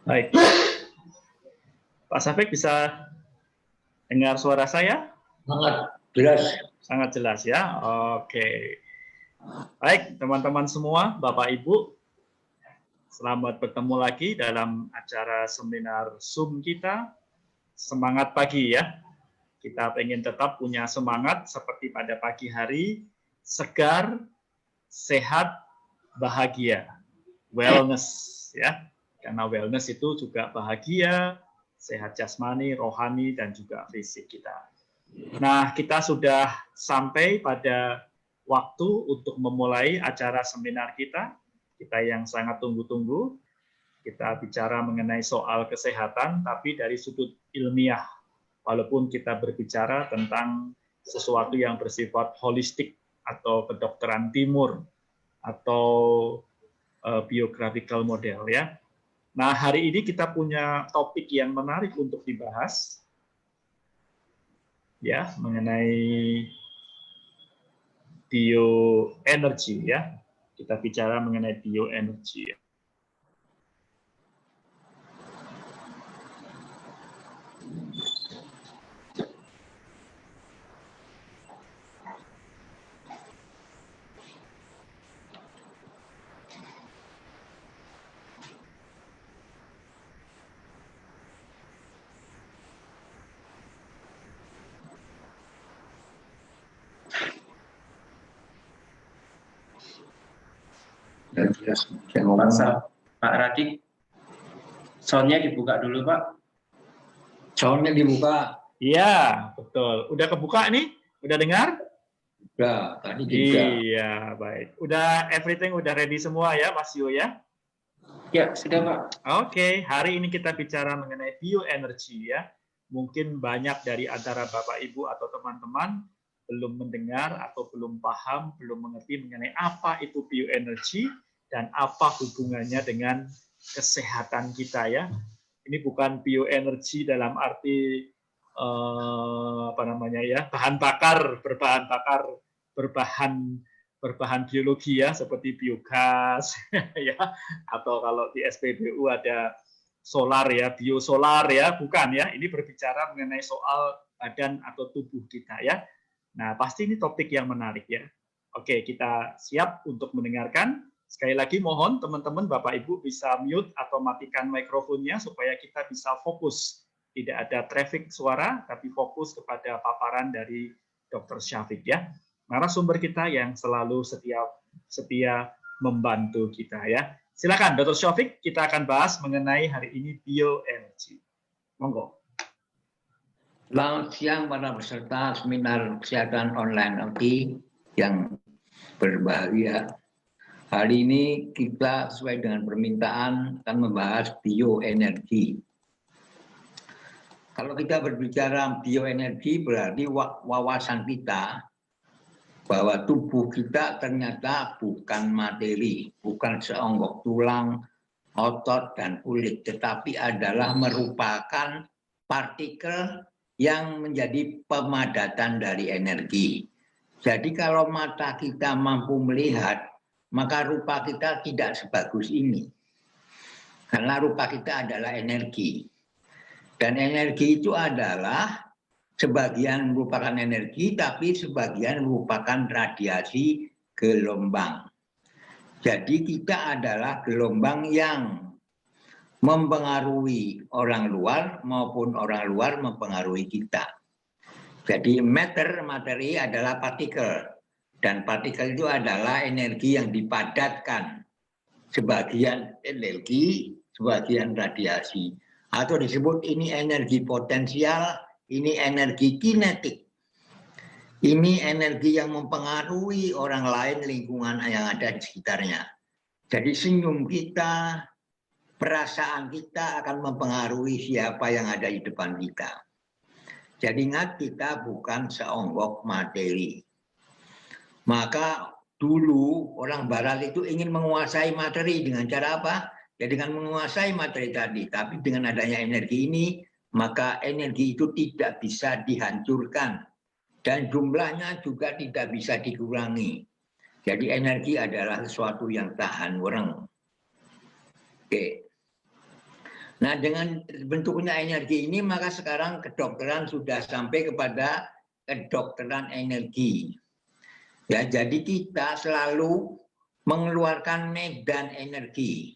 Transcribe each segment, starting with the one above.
Baik, Pak Safik bisa dengar suara saya? Sangat jelas. Sangat jelas ya. Oke. Baik, teman-teman semua, Bapak Ibu, selamat bertemu lagi dalam acara seminar Zoom kita. Semangat pagi ya. Kita ingin tetap punya semangat seperti pada pagi hari, segar, sehat, bahagia. Wellness ya. Karena wellness itu juga bahagia, sehat jasmani, rohani, dan juga fisik kita. Nah, kita sudah sampai pada waktu untuk memulai acara seminar kita yang sangat tunggu-tunggu. Kita bicara mengenai soal kesehatan, tapi dari sudut ilmiah. Walaupun kita berbicara tentang sesuatu yang bersifat holistik atau kedokteran timur atau biographical model ya. Nah, hari ini kita punya topik yang menarik untuk dibahas ya, mengenai bioenergi ya. Kita bicara mengenai bioenergi. Pak Radik, soundnya dibuka dulu Pak. Soundnya dibuka. Iya, betul. Udah kebuka nih? Udah dengar? Udah, tadi juga. Iya, baik. Udah everything udah ready semua ya, Mas Yo ya? Ya, sudah Pak. Oke, hari ini kita bicara mengenai bioenergi ya. Mungkin banyak dari antara Bapak Ibu atau teman-teman belum mendengar atau belum paham, belum mengerti mengenai apa itu bioenergi dan apa hubungannya dengan kesehatan kita ya. Ini bukan bioenergi dalam arti apa namanya ya, berbahan biologi ya, seperti biogas ya, atau kalau di SPBU ada solar ya, biosolar ya, bukan ya. Ini berbicara mengenai soal badan atau tubuh kita ya. Nah, pasti ini topik yang menarik ya. Oke, kita siap untuk mendengarkan. Sekali lagi mohon teman-teman Bapak Ibu bisa mute atau matikan mikrofonnya supaya kita bisa fokus. Tidak ada traffic suara, tapi fokus kepada paparan dari Dr. Syafiq ya. Narasumber kita yang selalu setia membantu kita ya. Silakan Dr. Syafiq, kita akan bahas mengenai hari ini bioenergi. Monggo. Selamat siang para peserta seminar kesehatan online OTI yang berbahagia. Hari ini kita sesuai dengan permintaan akan membahas bioenergi. Kalau kita berbicara bioenergi berarti wawasan kita bahwa tubuh kita ternyata bukan materi, bukan seonggok tulang, otot, dan kulit, tetapi adalah merupakan partikel yang menjadi pemadatan dari energi. Jadi kalau mata kita mampu melihat, maka rupa kita tidak sebagus ini. Karena rupa kita adalah energi. Dan energi itu adalah sebagian merupakan energi, tapi sebagian merupakan radiasi gelombang. Jadi kita adalah gelombang yang mempengaruhi orang luar maupun orang luar mempengaruhi kita. Jadi materi adalah partikel, dan partikel itu adalah energi yang dipadatkan, sebagian energi, sebagian radiasi, atau disebut ini energi potensial, ini energi kinetik. Ini energi yang mempengaruhi orang lain, lingkungan yang ada di sekitarnya. Jadi senyum kita, perasaan kita akan mempengaruhi siapa yang ada di depan kita. Jadi ingat, kita bukan seonggok materi. Maka dulu orang barat itu ingin menguasai materi dengan cara apa? Ya dengan menguasai materi tadi. Tapi dengan adanya energi ini, maka energi itu tidak bisa dihancurkan. Dan jumlahnya juga tidak bisa dikurangi. Jadi energi adalah sesuatu yang tahan orang. Oke. Nah, dengan bentuknya energi ini, maka sekarang kedokteran sudah sampai kepada kedokteran energi. Ya, jadi kita selalu mengeluarkan medan energi.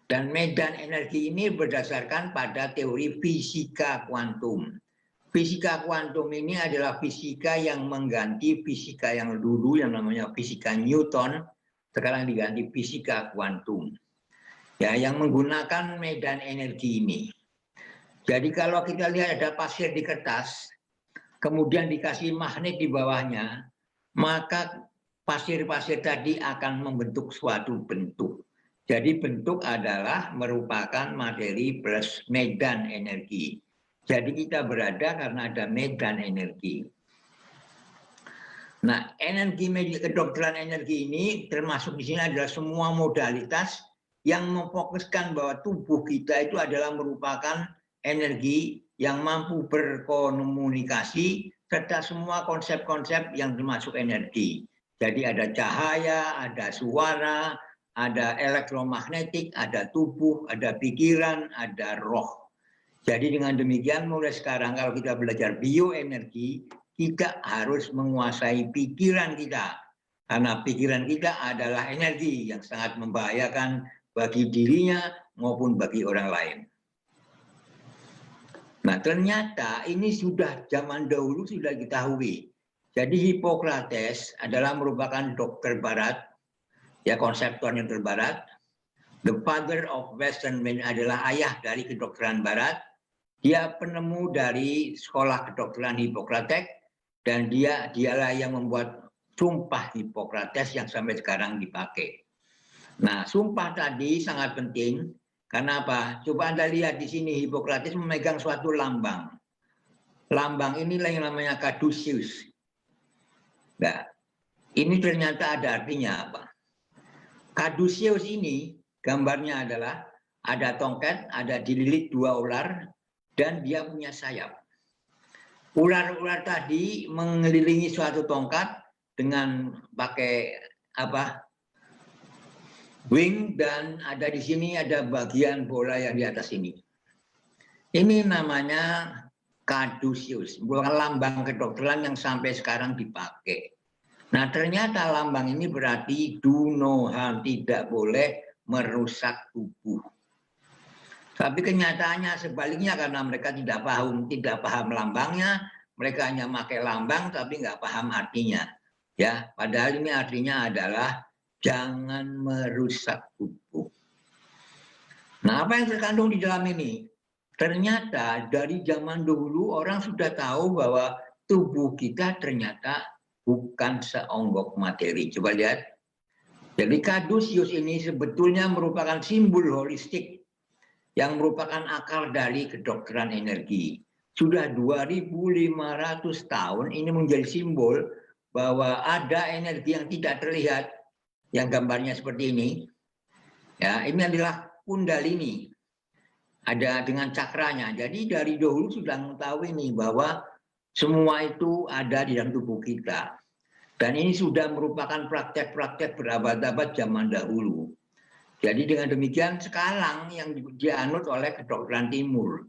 Dan medan energi ini berdasarkan pada teori fisika kuantum. Fisika kuantum ini adalah fisika yang mengganti fisika yang dulu yang namanya fisika Newton, sekarang diganti fisika kuantum. Ya, yang menggunakan medan energi ini. Jadi kalau kita lihat ada pasir di kertas, kemudian dikasih magnet di bawahnya, maka pasir-pasir tadi akan membentuk suatu bentuk. Jadi bentuk adalah merupakan materi plus medan energi. Jadi kita berada karena ada medan energi. Nah, energi kedokteran energi ini termasuk di sini adalah semua modalitas yang memfokuskan bahwa tubuh kita itu adalah merupakan energi yang mampu berkomunikasi serta semua konsep-konsep yang termasuk energi. Jadi ada cahaya, ada suara, ada elektromagnetik, ada tubuh, ada pikiran, ada roh. Jadi dengan demikian mulai sekarang kalau kita belajar bioenergi, kita harus menguasai pikiran kita. Karena pikiran kita adalah energi yang sangat membahayakan bagi dirinya maupun bagi orang lain. Nah, ternyata ini sudah zaman dahulu sudah diketahui. Jadi Hippocrates adalah merupakan dokter barat, ya konseptor yang terbarat. The father of Western medicine adalah ayah dari kedokteran barat. Dia penemu dari sekolah kedokteran Hippocrates dan dialah yang membuat sumpah Hippocrates yang sampai sekarang dipakai. Nah, sumpah tadi sangat penting. Karena apa? Coba Anda lihat di sini Hippocrates memegang suatu lambang. Lambang inilah yang namanya caduceus. Nah, ini ternyata ada artinya apa? Caduceus ini gambarnya adalah ada tongkat, ada dililit 2 ular, dan dia punya sayap. Ular-ular tadi mengelilingi suatu tongkat dengan pakai apa? Wing, dan ada di sini ada bagian bola yang di atas ini. Ini namanya caduceus, bukan lambang kedokteran yang sampai sekarang dipakai. Nah, ternyata lambang ini berarti do no harm, tidak boleh merusak tubuh. Tapi kenyataannya sebaliknya karena mereka tidak paham lambangnya, mereka hanya pakai lambang tapi nggak paham artinya. Ya, padahal ini artinya adalah jangan merusak tubuh. Nah, apa yang terkandung di dalam ini? Ternyata dari zaman dulu orang sudah tahu bahwa tubuh kita ternyata bukan seonggok materi. Coba lihat. Jadi caduceus ini sebetulnya merupakan simbol holistik yang merupakan akar dari kedokteran energi. Sudah 2.500 tahun ini menjadi simbol bahwa ada energi yang tidak terlihat, yang gambarnya seperti ini. Ya, ini adalah kundalini. Ada dengan cakranya. Jadi dari dahulu sudah mengetahui ini bahwa semua itu ada di dalam tubuh kita. Dan ini sudah merupakan praktek-praktek berabad-abad zaman dahulu. Jadi dengan demikian sekarang yang dianut oleh kedokteran timur.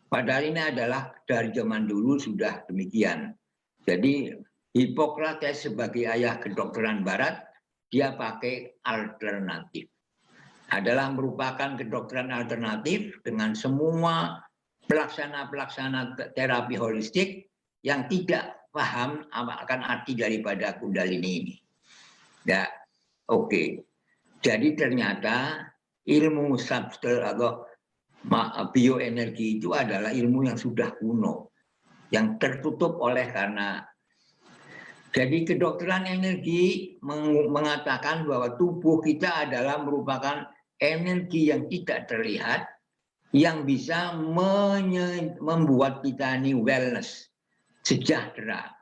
Padahal ini adalah dari zaman dulu sudah demikian. Jadi Hippocrates sebagai ayah kedokteran barat, dia pakai alternatif. Adalah merupakan kedokteran alternatif dengan semua pelaksana-pelaksana terapi holistik yang tidak paham akan arti daripada kundalini ini. Ya, oke. Jadi ternyata ilmu substel atau bioenergi itu adalah ilmu yang sudah kuno, yang tertutup oleh karena. Jadi kedokteran energi mengatakan bahwa tubuh kita adalah merupakan energi yang tidak terlihat, yang bisa membuat kita ini wellness, sejahtera.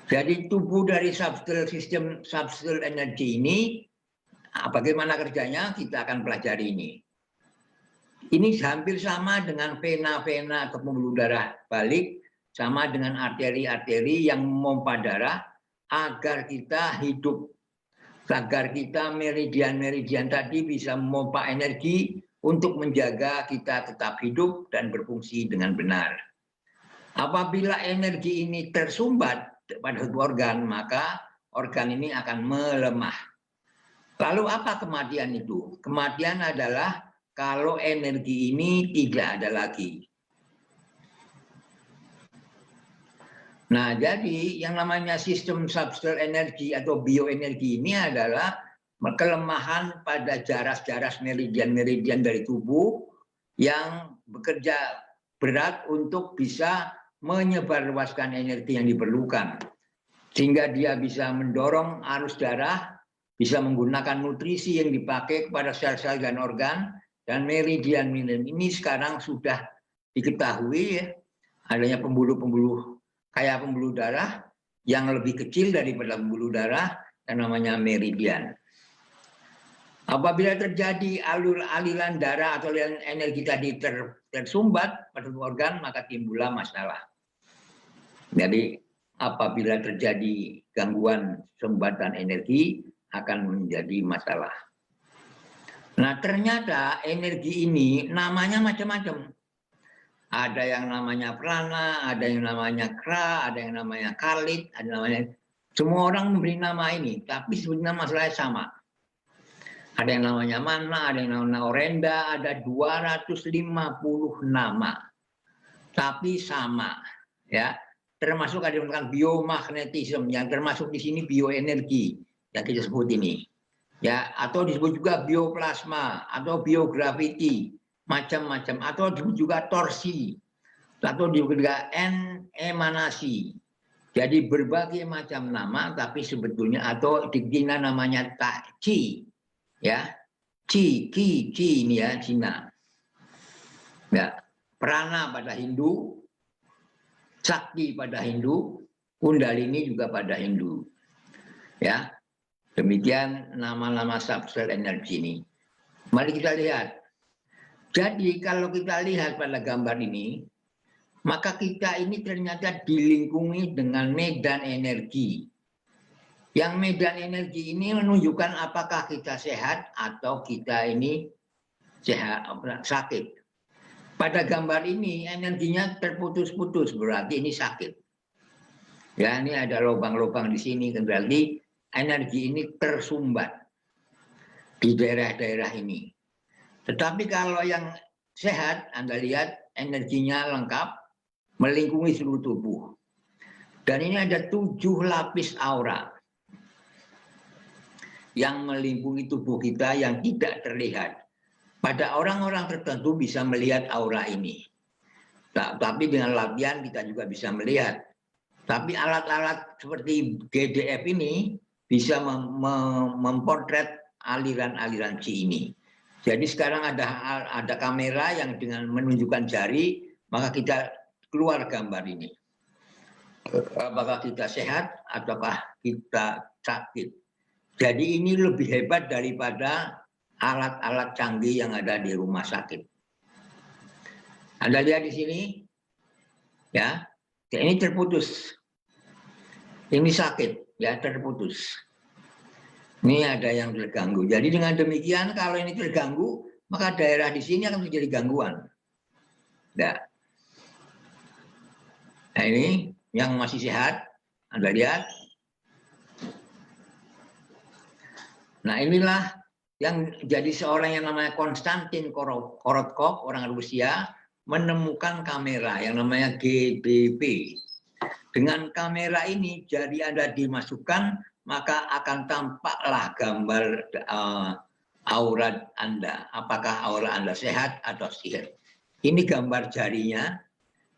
Jadi tubuh dari sistem substel energi ini, bagaimana kerjanya kita akan pelajari ini. Ini hampir sama dengan vena-vena atau pembuluh darah balik, sama dengan arteri-arteri yang memompa darah agar kita hidup, agar kita meridian-meridian tadi bisa memompa energi untuk menjaga kita tetap hidup dan berfungsi dengan benar. Apabila energi ini tersumbat pada satu organ, maka organ ini akan melemah. Lalu apa kematian itu? Kematian adalah kalau energi ini tidak ada lagi. Nah, jadi yang namanya sistem substrate energi atau bioenergi ini adalah kelemahan pada jaras-jaras meridian-meridian dari tubuh yang bekerja berat untuk bisa menyebarluaskan energi yang diperlukan. Sehingga dia bisa mendorong arus darah, bisa menggunakan nutrisi yang dipakai kepada sel-sel dan organ, dan meridian-meridian ini sekarang sudah diketahui ya, adanya pembuluh-pembuluh kayak pembuluh darah yang lebih kecil daripada pembuluh darah yang namanya meridian. Apabila terjadi aliran darah atau aliran energi tadi tersumbat pada organ, maka timbullah masalah. Jadi apabila terjadi gangguan sumbatan energi akan menjadi masalah. Nah, ternyata energi ini namanya macam-macam. Ada yang namanya prana, ada yang namanya kra, ada yang namanya kalit, ada namanya, semua orang memberi nama ini, tapi sebenarnya masalahnya sama. Ada yang namanya mana, ada yang namanya orenda, ada 250 nama, tapi sama, ya. Termasuk ada yang mengatakan biomagnetisme, yang termasuk di sini bioenergi yang kita sebut ini, ya, atau disebut juga bioplasma atau biogravity, macam-macam, atau disebut juga torsi, atau disebut juga emanasi. Jadi berbagai macam nama, tapi sebetulnya atau di Cina namanya Qi, ya, Qi ini ya Cina, ya, prana pada Hindu, Sakti pada Hindu, Kundalini juga pada Hindu. Ya, demikian nama-nama substrate energi ini. Mari kita lihat. Jadi kalau kita lihat pada gambar ini, maka kita ini ternyata dilingkungi dengan medan energi. Yang medan energi ini menunjukkan apakah kita sehat atau kita ini sehat, sakit. Pada gambar ini energinya terputus-putus, berarti ini sakit. Ya, ini ada lubang-lubang di sini, berarti energi ini tersumbat di daerah-daerah ini. Tetapi kalau yang sehat, Anda lihat energinya lengkap, melingkungi seluruh tubuh. Dan ini ada 7 lapis aura yang melingkungi tubuh kita yang tidak terlihat. Pada orang-orang tertentu bisa melihat aura ini. Tapi dengan latihan kita juga bisa melihat. Tapi alat-alat seperti GDF ini bisa mempotret aliran-aliran Qi ini. Jadi sekarang ada kamera yang dengan menunjukkan jari, maka kita keluar gambar ini. Apakah kita sehat ataukah kita sakit. Jadi ini lebih hebat daripada alat-alat canggih yang ada di rumah sakit. Anda lihat di sini, ya, ini terputus. Ini sakit, ya, terputus. Ini ada yang terganggu. Jadi dengan demikian, kalau ini terganggu, maka daerah di sini akan menjadi gangguan. Nah, ini yang masih sehat, Anda lihat. Nah, inilah yang jadi seorang yang namanya Konstantin Korotkov, orang Rusia, menemukan kamera yang namanya GBP. Dengan kamera ini, jari Anda dimasukkan, maka akan tampaklah gambar aura Anda. Apakah aura Anda sehat atau sihir. Ini gambar jarinya.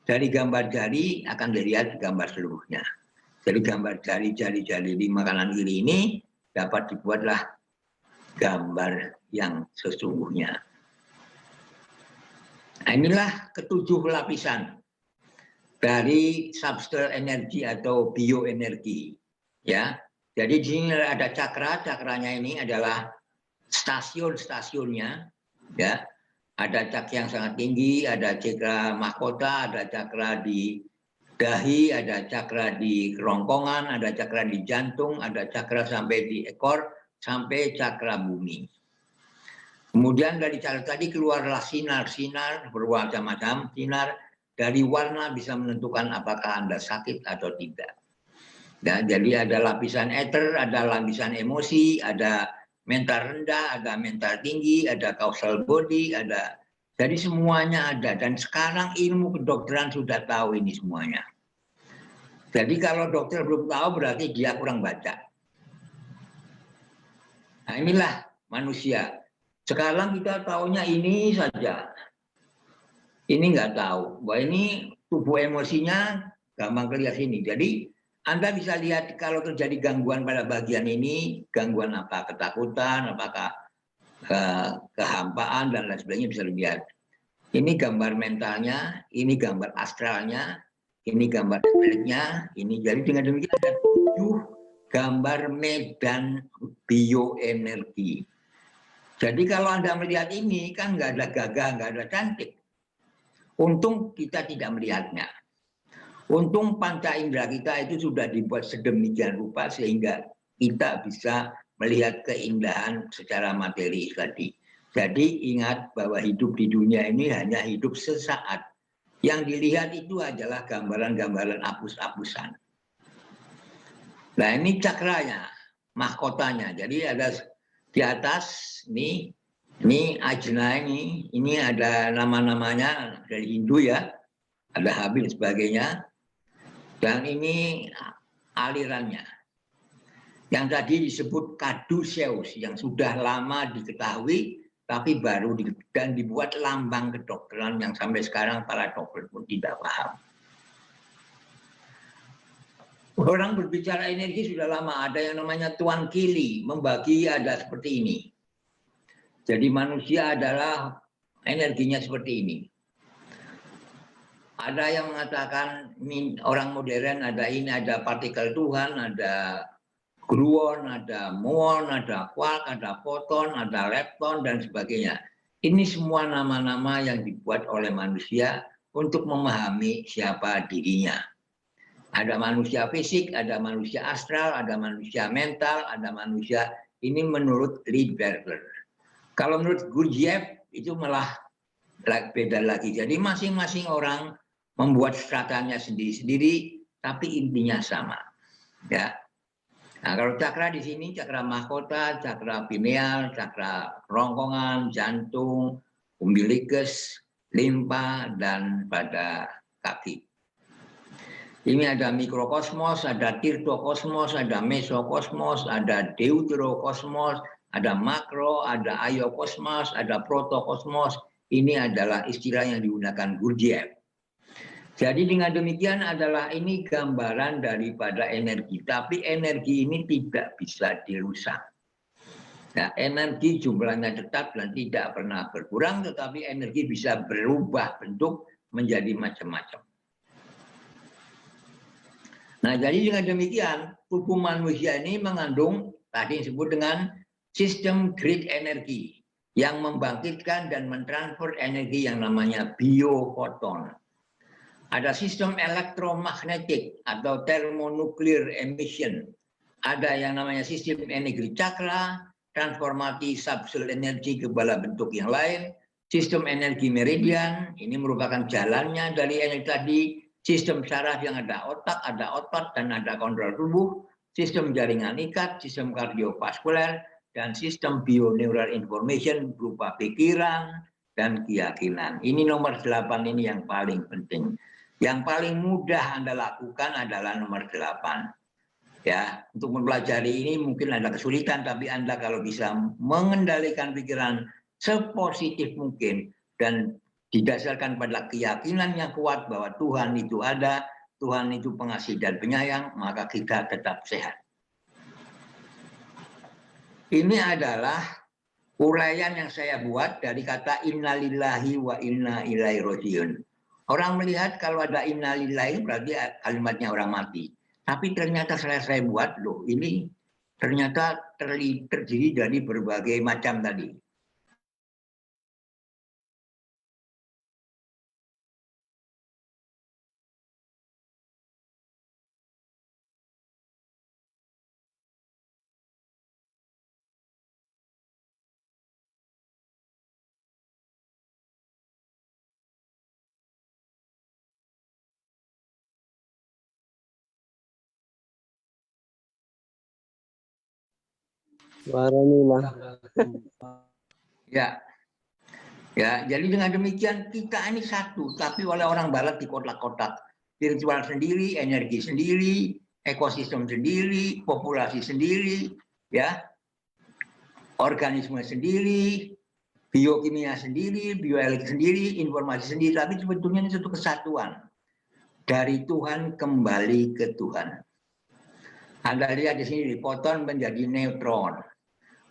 Dari gambar jari akan dilihat gambar seluruhnya. Jadi gambar jari di kanan kiri ini dapat dibuatlah gambar yang sesungguhnya. Nah, inilah ketujuh lapisan dari substrate energi atau bioenergi. Ya, jadi di sini ada cakranya ini adalah stasiunnya. Ya, ada cakra yang sangat tinggi, ada cakra mahkota, ada cakra di dahi, ada cakra di kerongkongan, ada cakra di jantung, ada cakra sampai di ekor, sampai cakra bumi. Kemudian dari cara tadi keluarlah sinar-sinar bermacam-macam sinar. Dari warna bisa menentukan apakah Anda sakit atau tidak. Dan jadi ada lapisan ether, ada lapisan emosi, ada mental rendah, ada mental tinggi, ada causal body, ada. Jadi semuanya ada. Dan sekarang ilmu kedokteran sudah tahu ini semuanya. Jadi kalau dokter belum tahu berarti dia kurang baca. Nah inilah manusia. Sekarang kita taunya ini saja. Ini nggak tahu bahwa ini tubuh emosinya gampang kelihatan sini. Jadi Anda bisa lihat kalau terjadi gangguan pada bagian ini, gangguan apa? Ketakutan, apakah kehampaan dan lain sebagainya bisa dilihat. Ini gambar mentalnya, ini gambar astralnya, ini gambar espiritnya, ini jadi dengan demikian ada 7 gambar medan bioenergi. Jadi kalau Anda melihat ini kan nggak ada gagah, nggak ada cantik. Untung kita tidak melihatnya. Untung panca indera kita itu sudah dibuat sedemikian rupa sehingga kita bisa melihat keindahan secara materi tadi. Jadi ingat bahwa hidup di dunia ini hanya hidup sesaat. Yang dilihat itu adalah gambaran-gambaran hapus-hapusan. Nah ini cakranya, mahkotanya. Jadi ada di atas ini ajna ini ada nama-namanya dari Hindu ya, ada Habil sebagainya. Dan ini alirannya. Yang tadi disebut Caduceus yang sudah lama diketahui tapi baru dan dibuat lambang kedokteran yang sampai sekarang para dokter pun tidak paham. Orang berbicara energi sudah lama, ada yang namanya Tuan Kili, membagi ada seperti ini. Jadi manusia adalah energinya seperti ini. Ada yang mengatakan orang modern ada ini, ada partikel Tuhan, ada gluon, ada muon, ada quark, ada foton, ada lepton, dan sebagainya. Ini semua nama-nama yang dibuat oleh manusia untuk memahami siapa dirinya. Ada manusia fisik, ada manusia astral, ada manusia mental, ada manusia, ini menurut Liedberger. Kalau menurut Gurdjieff itu malah beda lagi. Jadi masing-masing orang membuat stratanya sendiri-sendiri, tapi intinya sama. Ya. Nah, kalau cakra di sini, cakra mahkota, cakra pineal, cakra kerongkongan, jantung, umbilikus, limpa, dan pada kaki. Ini ada mikrokosmos, ada tirtokosmos, ada mesokosmos, ada deuterokosmos, ada makro, ada aiokosmos, ada protokosmos. Ini adalah istilah yang digunakan Gurdjieff. Jadi dengan demikian adalah ini gambaran daripada energi. Tapi energi ini tidak bisa dirusak. Nah, energi jumlahnya tetap dan tidak pernah berkurang, tetapi energi bisa berubah bentuk menjadi macam-macam. Nah, jadi dengan demikian, tubuh manusia ini mengandung, tadi disebut dengan sistem grid energi, yang membangkitkan dan mentransfer energi yang namanya biofoton. Ada sistem elektromagnetik atau thermonuclear emission. Ada yang namanya sistem energi cakra, transformasi subsel energi ke bala bentuk yang lain. Sistem energi meridian, ini merupakan jalannya dari energi tadi. Sistem saraf yang ada otot, dan ada kontrol tubuh. Sistem jaringan ikat, sistem kardiovaskuler, dan sistem bioneural information berupa pikiran dan keyakinan. Ini nomor 8 ini yang paling penting. Yang paling mudah Anda lakukan adalah nomor 8. Ya, untuk mempelajari ini mungkin ada kesulitan, tapi Anda kalau bisa mengendalikan pikiran sepositif mungkin dan didasarkan pada keyakinan yang kuat bahwa Tuhan itu ada, Tuhan itu pengasih dan penyayang, maka kita tetap sehat. Ini adalah uraian yang saya buat dari kata innalillahi wa inna ilaihi rajiun. Orang melihat kalau ada innalillahi berarti kalimatnya orang mati. Tapi ternyata saya buat, loh ini ternyata terdiri dari berbagai macam tadi. Ya, ya. Jadi dengan demikian kita ini satu, tapi oleh orang Barat di kotak-kotak. Virtual sendiri, energi sendiri, ekosistem sendiri, populasi sendiri, ya, organisme sendiri, biokimia sendiri, bioelektrik sendiri, informasi sendiri. Tapi sebetulnya ini satu kesatuan dari Tuhan kembali ke Tuhan. Anda lihat di sini, foton menjadi neutron,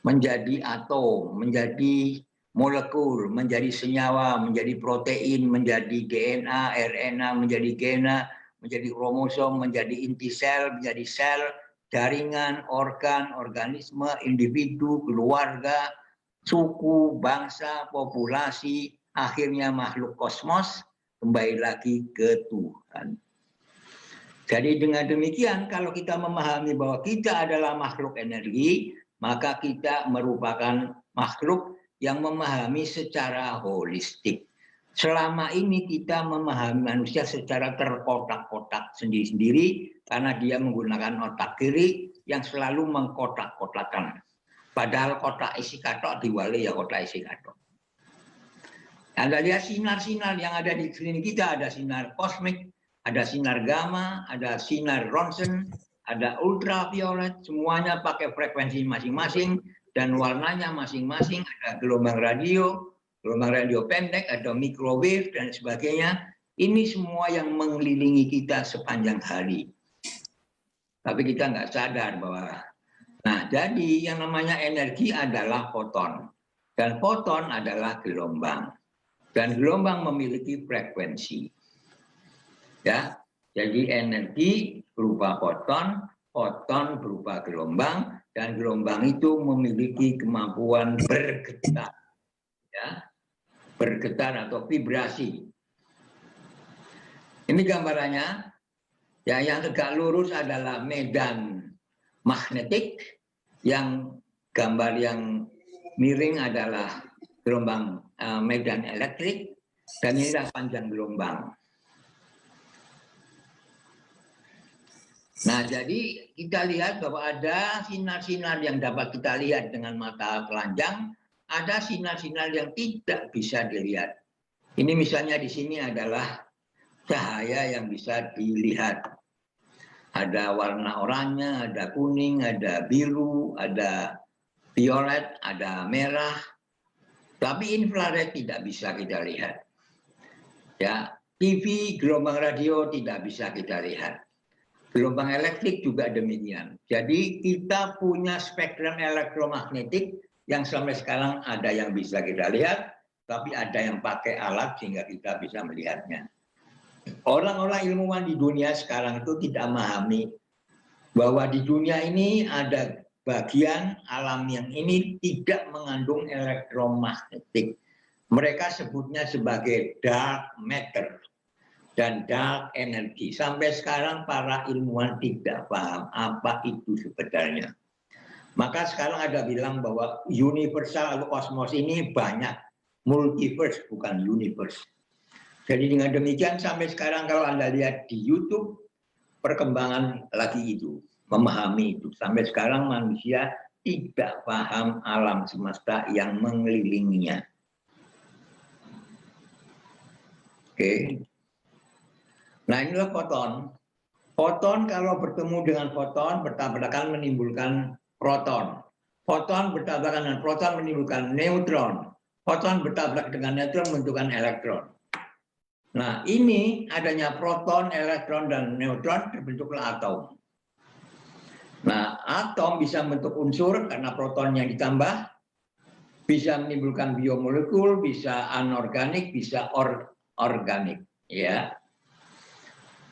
menjadi atom, menjadi molekul, menjadi senyawa, menjadi protein, menjadi DNA, RNA, menjadi gena, menjadi kromosom, menjadi inti sel, menjadi sel, jaringan, organ, organisme, individu, keluarga, suku, bangsa, populasi, akhirnya makhluk kosmos, kembali lagi ke Tuhan. Jadi dengan demikian, kalau kita memahami bahwa kita adalah makhluk energi, maka kita merupakan makhluk yang memahami secara holistik. Selama ini kita memahami manusia secara terkotak-kotak sendiri-sendiri, karena dia menggunakan otak kiri yang selalu mengkotak-kotakan. Padahal kotak isi katok diwali ya kotak isi katok. Anda lihat sinar-sinar yang ada di sini kita, ada sinar kosmik, ada sinar gamma, ada sinar Ronsen, ada ultraviolet, semuanya pakai frekuensi masing-masing dan warnanya masing-masing, ada gelombang radio pendek, ada microwave dan sebagainya. Ini semua yang mengelilingi kita sepanjang hari. Tapi kita nggak sadar bahwa, nah jadi yang namanya energi adalah foton. Dan foton adalah gelombang. Dan gelombang memiliki frekuensi. Ya, jadi energi berupa foton, foton berupa gelombang, dan gelombang itu memiliki kemampuan bergetar, ya, bergetar atau vibrasi. Ini gambarannya. Ya, yang tegak lurus adalah medan magnetik, yang gambar yang miring adalah gelombang medan elektrik, dan inilah panjang gelombang. Nah, jadi kita lihat bahwa ada sinar-sinar yang dapat kita lihat dengan mata telanjang, ada sinar-sinar yang tidak bisa dilihat. Ini misalnya di sini adalah cahaya yang bisa dilihat. Ada warna oranye, ada kuning, ada biru, ada violet, ada merah. Tapi infrared tidak bisa kita lihat. Ya, TV, gelombang radio tidak bisa kita lihat. Gelombang elektrik juga demikian. Jadi kita punya spektrum elektromagnetik yang sampai sekarang ada yang bisa kita lihat, tapi ada yang pakai alat sehingga kita bisa melihatnya. Orang-orang ilmuwan di dunia sekarang itu tidak memahami bahwa di dunia ini ada bagian alam yang ini tidak mengandung elektromagnetik. Mereka sebutnya sebagai dark matter dan dark energy. Sampai sekarang para ilmuwan tidak paham apa itu sebenarnya. Maka sekarang ada bilang bahwa universal atau kosmos ini banyak, multiverse bukan universe. Jadi dengan demikian sampai sekarang kalau Anda lihat di YouTube, perkembangan lagi itu, memahami itu. Sampai sekarang manusia tidak paham alam semesta yang mengelilinginya. Oke. Nah inilah foton. Foton kalau bertemu dengan foton bertabrakan menimbulkan proton. Foton bertabrakan dengan proton menimbulkan neutron. Foton bertabrakan dengan neutron menentukan elektron. Nah ini adanya proton, elektron, dan neutron terbentuklah atom. Nah atom bisa membentuk unsur karena protonnya ditambah, bisa menimbulkan biomolekul, bisa anorganik, bisa organik. Ya.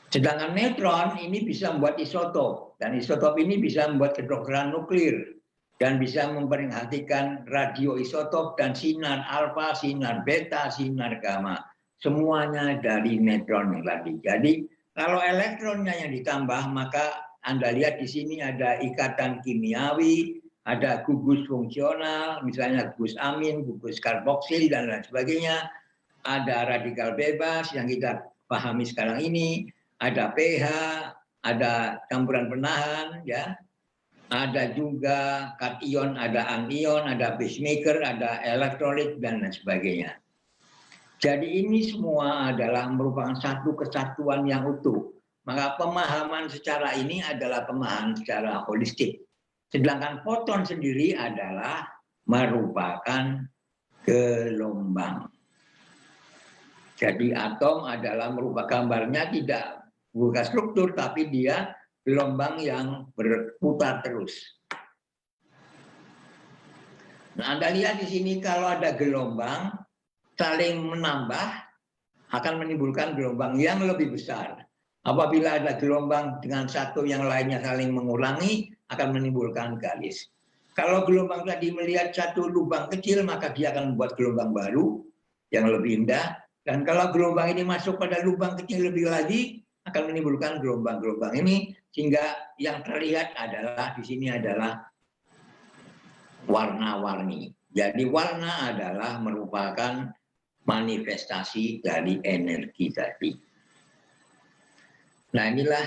Sedangkan neutron ini bisa membuat isotop, dan isotop ini bisa membuat kedokteran nuklir, dan bisa memperhatikan radioisotop dan sinar alfa, sinar beta, sinar gamma. Semuanya dari neutron tadi. Jadi kalau elektronnya yang ditambah, maka Anda lihat di sini ada ikatan kimiawi, ada gugus fungsional, misalnya gugus amin, gugus karboksil, dan lain sebagainya. Ada radikal bebas yang kita pahami sekarang ini. Ada pH, ada campuran penahan, ya. ada juga kation, ada anion, ada pacemaker, ada elektrolit, dan lain sebagainya. Jadi ini semua adalah merupakan satu kesatuan yang utuh. Maka pemahaman secara ini adalah pemahaman secara holistik. Sedangkan foton sendiri adalah merupakan gelombang. Jadi atom adalah merupakan gambarnya tidak bukan struktur, tapi dia gelombang yang berputar terus. Nah, Anda lihat di sini kalau ada gelombang saling menambah akan menimbulkan gelombang yang lebih besar. Apabila ada gelombang dengan satu yang lainnya saling mengulangi akan menimbulkan garis. Kalau gelombang tadi melihat satu lubang kecil maka dia akan membuat gelombang baru yang lebih indah. Dan kalau gelombang ini masuk pada lubang kecil lebih lagi akan menimbulkan gelombang-gelombang ini, sehingga yang terlihat adalah di sini adalah warna-warni. Jadi warna adalah merupakan manifestasi dari energi tadi. Nah inilah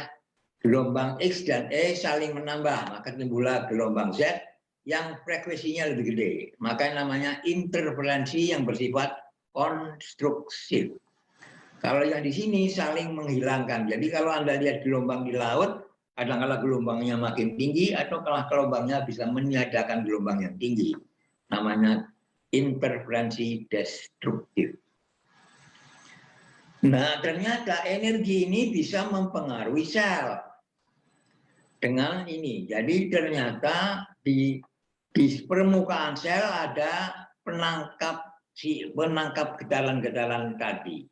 gelombang X dan E saling menambah, maka timbullah gelombang Z yang frekuensinya lebih gede. Maka namanya interferensi yang bersifat konstruksif. Kalau yang di sini saling menghilangkan. Jadi kalau Anda lihat gelombang di laut, kadang-kala gelombangnya makin tinggi atau kalau gelombangnya bisa meniadakan gelombang yang tinggi. Namanya interferensi destruktif. Nah, ternyata energi ini bisa mempengaruhi sel. Dengan ini, jadi ternyata di permukaan sel ada penangkap getaran-getaran tadi.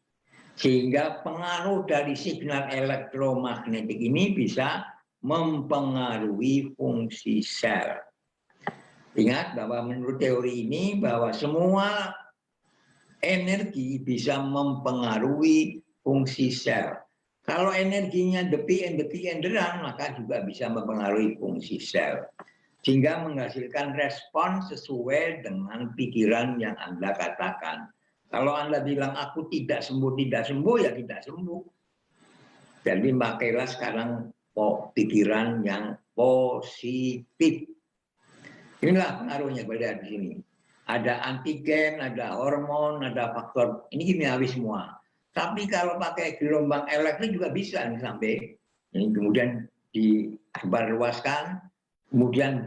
Sehingga pengaruh dari signal elektromagnetik ini bisa mempengaruhi fungsi sel. Ingat bahwa menurut teori ini bahwa semua energi bisa mempengaruhi fungsi sel. Kalau energinya depi and run, maka juga bisa mempengaruhi fungsi sel. Sehingga menghasilkan respon sesuai dengan pikiran yang Anda katakan. Kalau Anda bilang aku tidak sembuh, ya tidak sembuh. Jadi pakailah sekarang pikiran yang positif. Inilah pengaruhnya pada di sini. Ada antigen, ada hormon, ada faktor. Ini kimiawi semua. Tapi kalau pakai gelombang elektrik juga bisa nih, sampai ini kemudian disebarluaskan, kemudian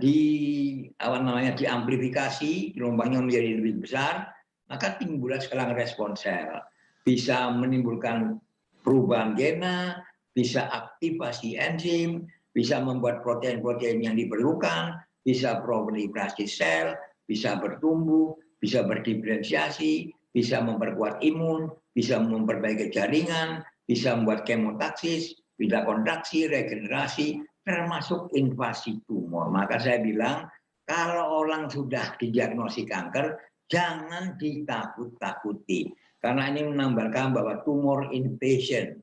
diamplifikasi, gelombangnya menjadi lebih besar. Maka timbullah sekarang respon sel. Bisa menimbulkan perubahan gena, bisa aktivasi enzim, bisa membuat protein-protein yang diperlukan, bisa proliferasi sel, bisa bertumbuh, bisa berdiferensiasi, bisa memperkuat imun, bisa memperbaiki jaringan, bisa membuat kemotaksis, bisa kontraksi, regenerasi, termasuk invasi tumor. Maka saya bilang, kalau orang sudah didiagnosis kanker, jangan ditakut-takuti. Karena ini menambahkan bahwa tumor invasion.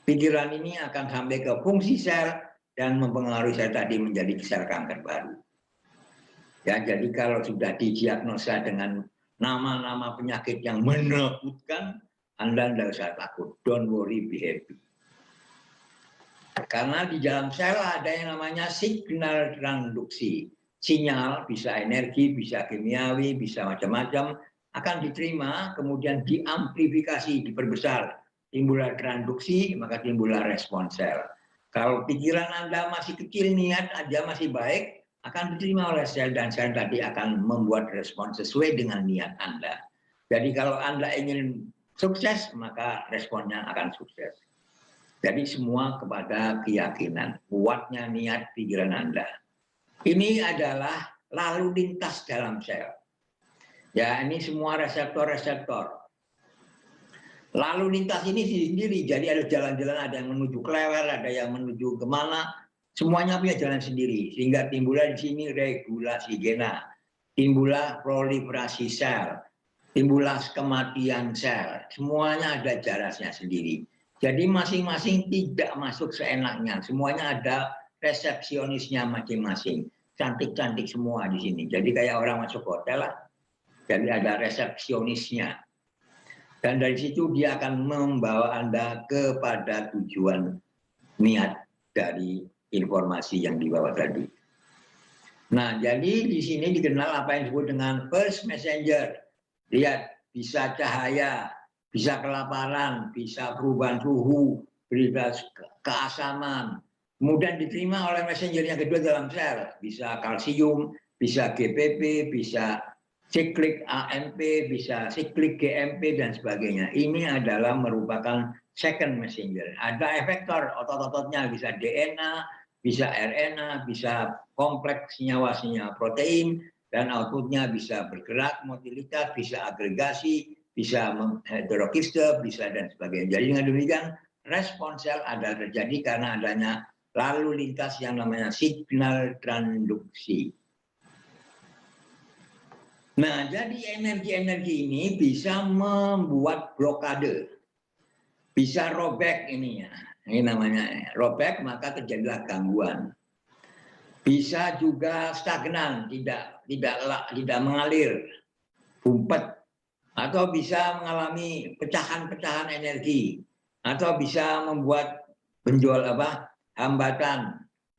Pikiran ini akan sampai ke fungsi sel dan mempengaruhi sel tadi menjadi sel kanker baru. Ya, jadi kalau sudah didiagnosa dengan nama-nama penyakit yang menakutkan, Anda tidak usah takut. Don't worry, be happy. Karena di dalam sel ada yang namanya signal transduksi. Sinyal bisa energi, bisa kimiawi, bisa macam-macam, akan diterima, kemudian diamplifikasi, diperbesar. Timbullah transduksi, maka timbullah respon sel. Kalau pikiran Anda masih kecil, niat aja masih baik, akan diterima oleh sel, dan sel tadi akan membuat respon sesuai dengan niat Anda. Jadi kalau Anda ingin sukses, maka responnya akan sukses. Jadi semua kepada keyakinan, kuatnya niat pikiran Anda. Ini adalah lalu lintas dalam sel. Ya, ini semua reseptor-reseptor. Lalu lintas ini sendiri, jadi ada jalan-jalan, ada yang menuju Klewer, ada yang menuju kemana, semuanya punya jalan sendiri. Sehingga timbullah di sini regulasi gena, timbullah proliferasi sel, timbullah kematian sel. Semuanya ada jalannya sendiri. Jadi masing-masing tidak masuk seenaknya, semuanya ada resepsionisnya masing-masing. Cantik-cantik semua di sini. Jadi kayak orang masuk hotel lah. Jadi ada resepsionisnya. Dan dari situ dia akan membawa Anda kepada tujuan niat dari informasi yang dibawa tadi. Nah, jadi di sini dikenal apa yang disebut dengan first messenger. Lihat, bisa cahaya, bisa kelaparan, bisa perubahan suhu, bisa keasaman. Kemudian diterima oleh messenger yang kedua dalam sel, bisa kalsium, bisa GPP, bisa siklik AMP, bisa siklik GMP, dan sebagainya. Ini adalah merupakan second messenger. Ada efektor, otot-ototnya bisa DNA, bisa RNA, bisa kompleks senyawa-senyawa protein, dan outputnya bisa bergerak, motilitas, bisa agregasi, bisa heterokiste, bisa dan sebagainya. Jadi dengan demikian, respon sel ada terjadi karena adanya lalu lintas yang namanya signal transduksi. Nah, jadi energi-energi ini bisa membuat blokade, bisa robek ininya. Ini namanya robek, maka terjadilah gangguan. Bisa juga stagnan, tidak mengalir, bumpet, atau bisa mengalami pecahan-pecahan energi, atau bisa membuat hambatan,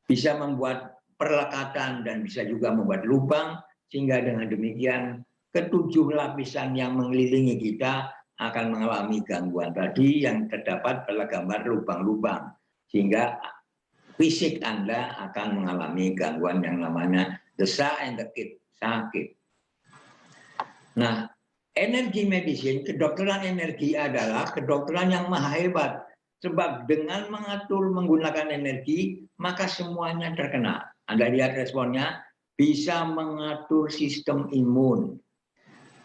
bisa membuat perlekatan, dan bisa juga membuat lubang, sehingga dengan demikian ketujuh lapisan yang mengelilingi kita akan mengalami gangguan tadi yang terdapat pada gambar lubang-lubang, sehingga fisik Anda akan mengalami gangguan yang namanya desak and dekit, sakit. Nah, energi medicine, kedokteran energi adalah kedokteran yang maha hebat. Sebab dengan mengatur menggunakan energi, maka semuanya terkena. Anda lihat responnya, bisa mengatur sistem imun,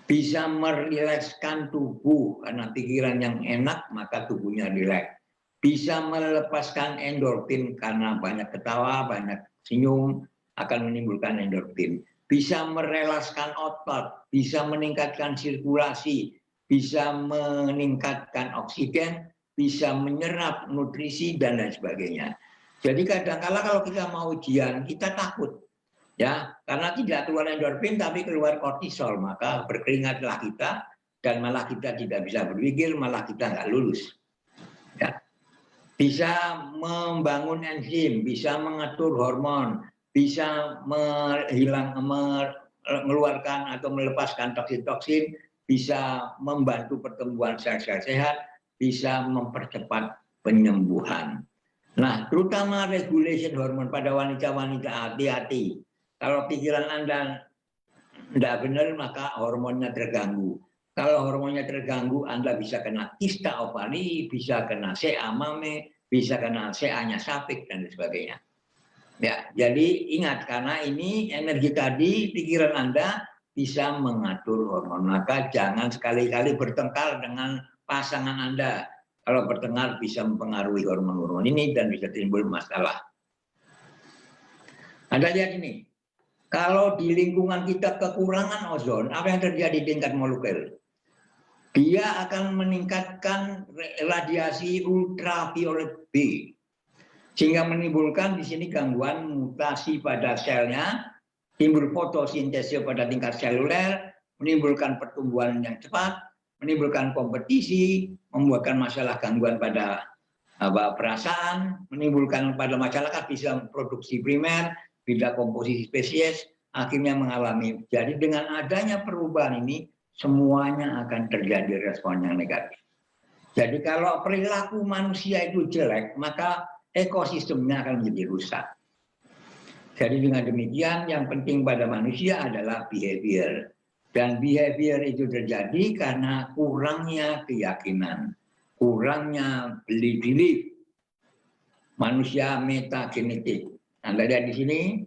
bisa merilekskan tubuh, karena pikiran yang enak, maka tubuhnya rileks. Bisa melepaskan endorfin, karena banyak ketawa, banyak senyum, akan menimbulkan endorfin. Bisa merelaskan otot, bisa meningkatkan sirkulasi, bisa meningkatkan oksigen, bisa menyerap nutrisi, dan lain sebagainya. Jadi kadang-kala kalau kita mau ujian, kita takut. Ya, karena tidak keluar endorfin tapi keluar kortisol, maka berkeringatlah kita, dan malah kita tidak bisa berpikir, malah kita nggak lulus. Ya. Bisa membangun enzim, bisa mengatur hormon, bisa mengeluarkan atau melepaskan toksin-toksin, bisa membantu pertumbuhan sel-sel sehat, bisa mempercepat penyembuhan. Nah, terutama regulation hormon pada wanita-wanita, hati-hati. Kalau pikiran Anda tidak benar, maka hormonnya terganggu. Kalau hormonnya terganggu, Anda bisa kena kista ovari, bisa kena CA mame, bisa kena CA-nya sapik, dan sebagainya. Ya, jadi ingat, karena ini energi tadi, pikiran Anda bisa mengatur hormon. Maka jangan sekali-kali bertengkar dengan pasangan Anda. Kalau bertengkar bisa mempengaruhi hormon-hormon ini dan bisa timbul masalah. Anda lihat ini. Kalau di lingkungan kita kekurangan ozon, apa yang terjadi di tingkat molekul? Dia akan meningkatkan radiasi ultraviolet B, sehingga menimbulkan di sini gangguan mutasi pada selnya, timbul fotosintesis pada tingkat seluler, menimbulkan pertumbuhan yang cepat, menimbulkan kompetisi, membuatkan masalah gangguan pada perasaan, menimbulkan pada masyarakat bisa produksi primer, beda komposisi spesies, akhirnya mengalami. Jadi dengan adanya perubahan ini, semuanya akan terjadi respon yang negatif. Jadi kalau perilaku manusia itu jelek, maka ekosistemnya akan menjadi rusak. Jadi dengan demikian, yang penting pada manusia adalah behavior. Dan behavior itu terjadi karena kurangnya keyakinan, kurangnya belief. Manusia metagenetik. Anda lihat di sini,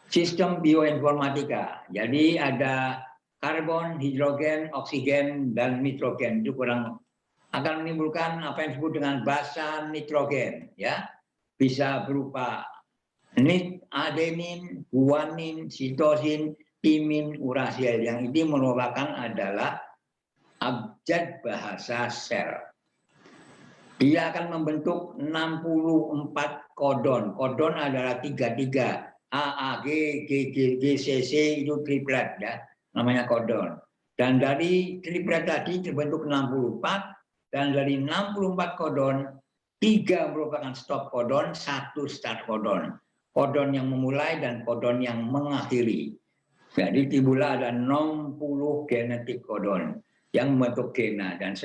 sistem bioinformatika. Jadi ada karbon, hidrogen, oksigen, dan nitrogen. Itu kurang akan menimbulkan apa yang disebut dengan basa nitrogen. Ya, bisa berupa adenin, guanin, sitosin, timin, uracil. Yang ini merupakan adalah abjad bahasa sel. Dia akan membentuk 64 kodon. Kodon adalah 33. A, G, C, C itu triplet, ya, namanya kodon. Dan dari triplet tadi terbentuk 64, dan dari 64 kodon, 3 merupakan stop kodon, 1 start kodon. Kodon yang memulai dan kodon yang mengakhiri. Jadi timbullah ada 60 genetik kodon yang membentuk gena, dan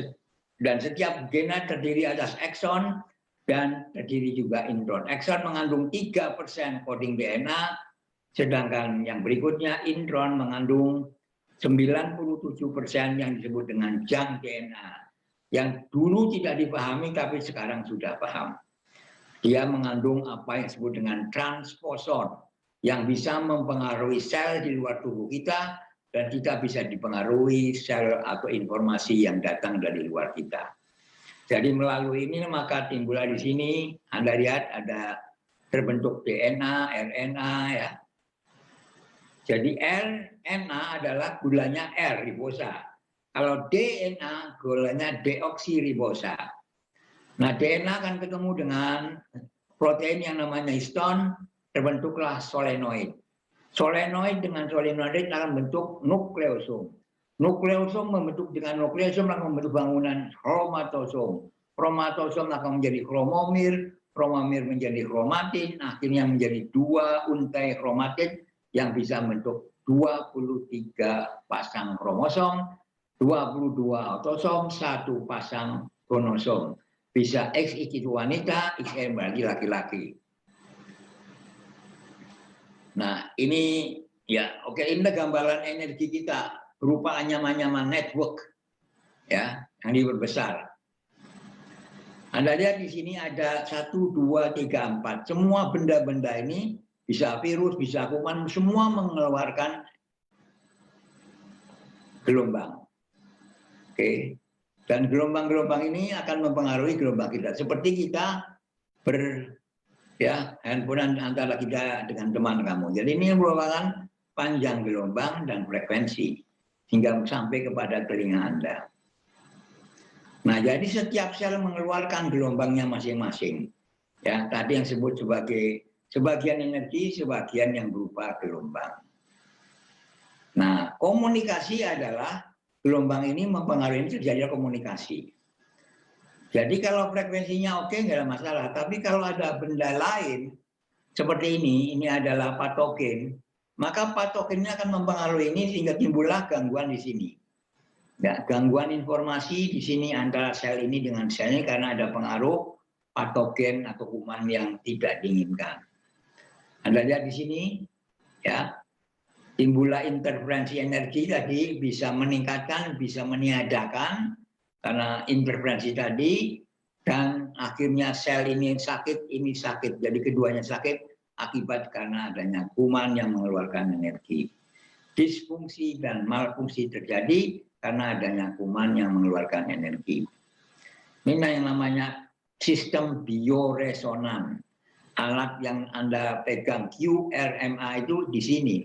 setiap gena terdiri atas ekson dan terdiri juga intron. Ekson mengandung 3% coding DNA, sedangkan yang berikutnya intron mengandung 97% yang disebut dengan junk DNA, yang dulu tidak dipahami tapi sekarang sudah paham. Dia mengandung apa yang disebut dengan transposon, yang bisa mempengaruhi sel di luar tubuh kita, dan kita bisa dipengaruhi sel atau informasi yang datang dari luar kita. Jadi melalui ini maka timbullah di sini, Anda lihat ada terbentuk DNA, RNA ya. Jadi RNA adalah gulanya R ribosa. Kalau DNA gulanya deoksiribosa. Nah, DNA akan ketemu dengan protein yang namanya histon, terbentuklah solenoid. Solenoid dengan solenoid akan membentuk nukleosom. Nukleosom membentuk dengan nukleosom akan membentuk bangunan kromatosom. Kromatosom akan menjadi kromomir, kromomir menjadi kromatin, akhirnya menjadi 2 untai kromatin yang bisa membentuk 23 pasang kromosom, 22 autosom, 1 pasang gonosom. Bisa X itu wanita, XY berarti laki-laki. Nah, ini ya, oke, ini gambaran energi kita berupa anyaman-anyaman network ya, yang diperbesar. Anda lihat di sini ada 1, 2, 3, 4. Semua benda-benda ini bisa virus, bisa kuman, semua mengeluarkan gelombang. Oke. Dan gelombang-gelombang ini akan mempengaruhi gelombang kita. Seperti kita handphone antara kita dengan teman kamu. Jadi ini merupakan panjang gelombang dan frekuensi hingga sampai kepada telinga Anda. Nah, jadi setiap sel mengeluarkan gelombangnya masing-masing. Ya, tadi yang disebut sebagai sebagian energi, sebagian yang berupa gelombang. Nah, komunikasi adalah gelombang ini mempengaruhi terjadi komunikasi. Jadi kalau frekuensinya oke, nggak ada masalah. Tapi kalau ada benda lain seperti ini adalah patogen, maka patogennya akan mempengaruhi ini sehingga timbullah gangguan di sini. Ya, gangguan informasi di sini antara sel ini dengan sel ini karena ada pengaruh patogen atau kuman yang tidak diinginkan. Anda lihat di sini, ya, timbullah interferensi energi tadi bisa meningkatkan, bisa meniadakan karena interferensi tadi, dan akhirnya sel ini sakit. Jadi keduanya sakit akibat karena adanya kuman yang mengeluarkan energi. Disfungsi dan malfungsi terjadi karena adanya kuman yang mengeluarkan energi. Ini yang namanya sistem bioresonan. Alat yang Anda pegang QRMA itu di sini.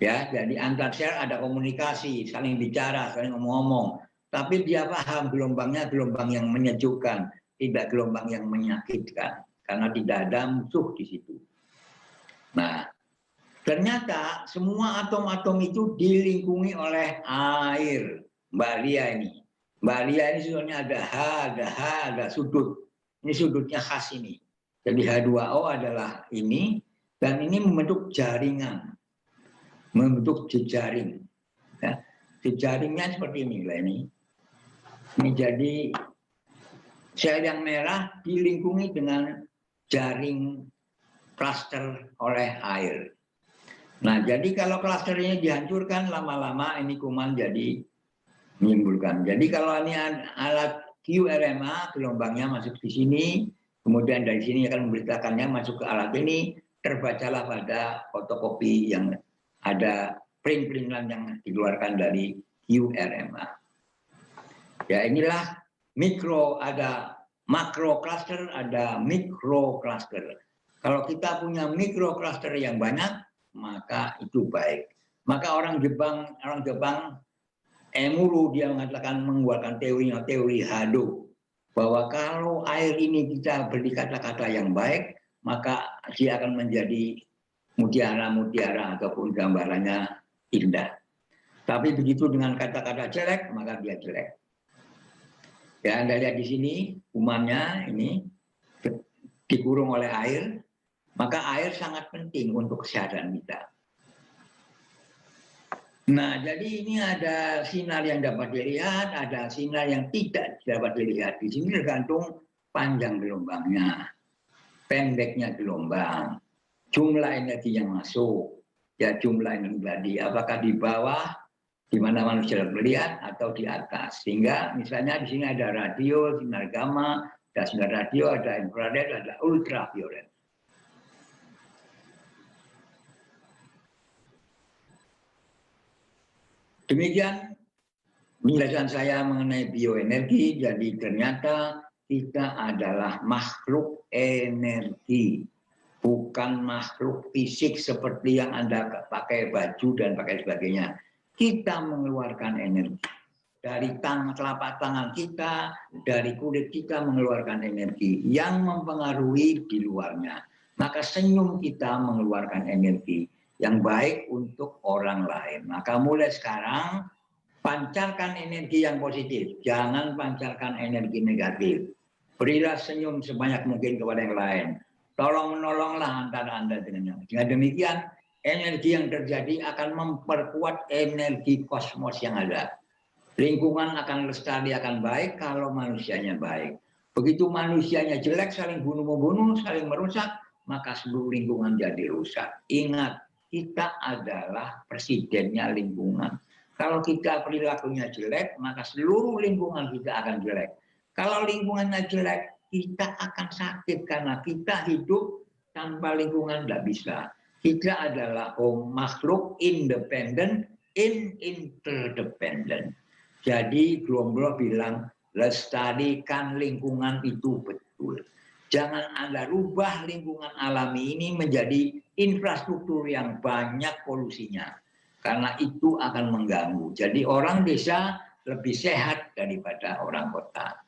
Ya, jadi antar sel ada komunikasi, saling bicara, saling ngomong-ngomong. Tapi dia paham gelombangnya gelombang yang menyejukkan, tidak gelombang yang menyakitkan. Karena tidak ada musuh di situ. Nah, ternyata semua atom-atom itu dilingkungi oleh air. Mbak Lia ini. Mbak Lia ini sebetulnya ada ada sudut. Ini sudutnya khas ini. Jadi H2O adalah ini, dan ini membentuk jaringan. Membentuk jejaring. Ya. Jejaringnya seperti ini lah ini. Ini jadi sel yang merah dilingkungi dengan jaring klaster oleh air. Nah, jadi kalau klaster ini dihancurkan, lama-lama ini kuman jadi menimbulkan. Jadi kalau ini alat QRMA, gelombangnya masuk di sini, kemudian dari sini akan memberitakannya masuk ke alat ini, terbacalah pada fotokopi yang ada print-printan yang dikeluarkan dari QRMA. Ya, inilah mikro, ada makro cluster, ada mikro cluster. Kalau kita punya mikro cluster yang banyak, maka itu baik. Maka orang Jepang Emuru dia mengatakan, mengeluarkan teori Hado, bahwa kalau air ini kita beri kata-kata yang baik, maka dia akan menjadi mutiara-mutiara ataupun gambarannya indah. Tapi begitu dengan kata-kata jelek, maka dia jelek. Ya, Anda lihat di sini, kumannya ini dikurung oleh air. Maka air sangat penting untuk kesehatan kita. Nah, jadi ini ada sinar yang dapat dilihat, ada sinar yang tidak dapat dilihat. Di sini tergantung panjang gelombangnya, pendeknya gelombang, jumlah energi yang masuk, ya jumlah energi tadi, apakah di bawah, di mana manusia melihat, atau di atas. Sehingga misalnya di sini ada radio, sinar gamma, ada sinar radio, ada infrared, ada ultraviolet. Demikian penjelasan saya mengenai bioenergi. Jadi ternyata kita adalah makhluk energi, bukan makhluk fisik seperti yang Anda pakai baju dan pakai sebagainya. Kita mengeluarkan energi. Dari telapak tangan kita, dari kulit kita mengeluarkan energi yang mempengaruhi di luarnya. Maka senyum kita mengeluarkan energi yang baik untuk orang lain. Maka mulai sekarang pancarkan energi yang positif, jangan pancarkan energi negatif. Berilah senyum sebanyak mungkin kepada yang lain. Tolong menolonglah antara Anda dengan yang lain. Dengan demikian, energi yang terjadi akan memperkuat energi kosmos yang ada. Lingkungan akan lestari, akan baik kalau manusianya baik. Begitu manusianya jelek, saling bunuh-membunuh, saling merusak, maka seluruh lingkungan jadi rusak. Ingat, kita adalah presidennya lingkungan. Kalau kita perilakunya jelek, maka seluruh lingkungan kita akan jelek. Kalau lingkungannya jelek, kita akan sakit karena kita hidup tanpa lingkungan tidak bisa. Kita adalah makhluk independen, interdependent. Jadi Gromblo bilang, lestarikan lingkungan itu betul. Jangan Anda rubah lingkungan alami ini menjadi infrastruktur yang banyak polusinya. Karena itu akan mengganggu. Jadi orang desa lebih sehat daripada orang kota.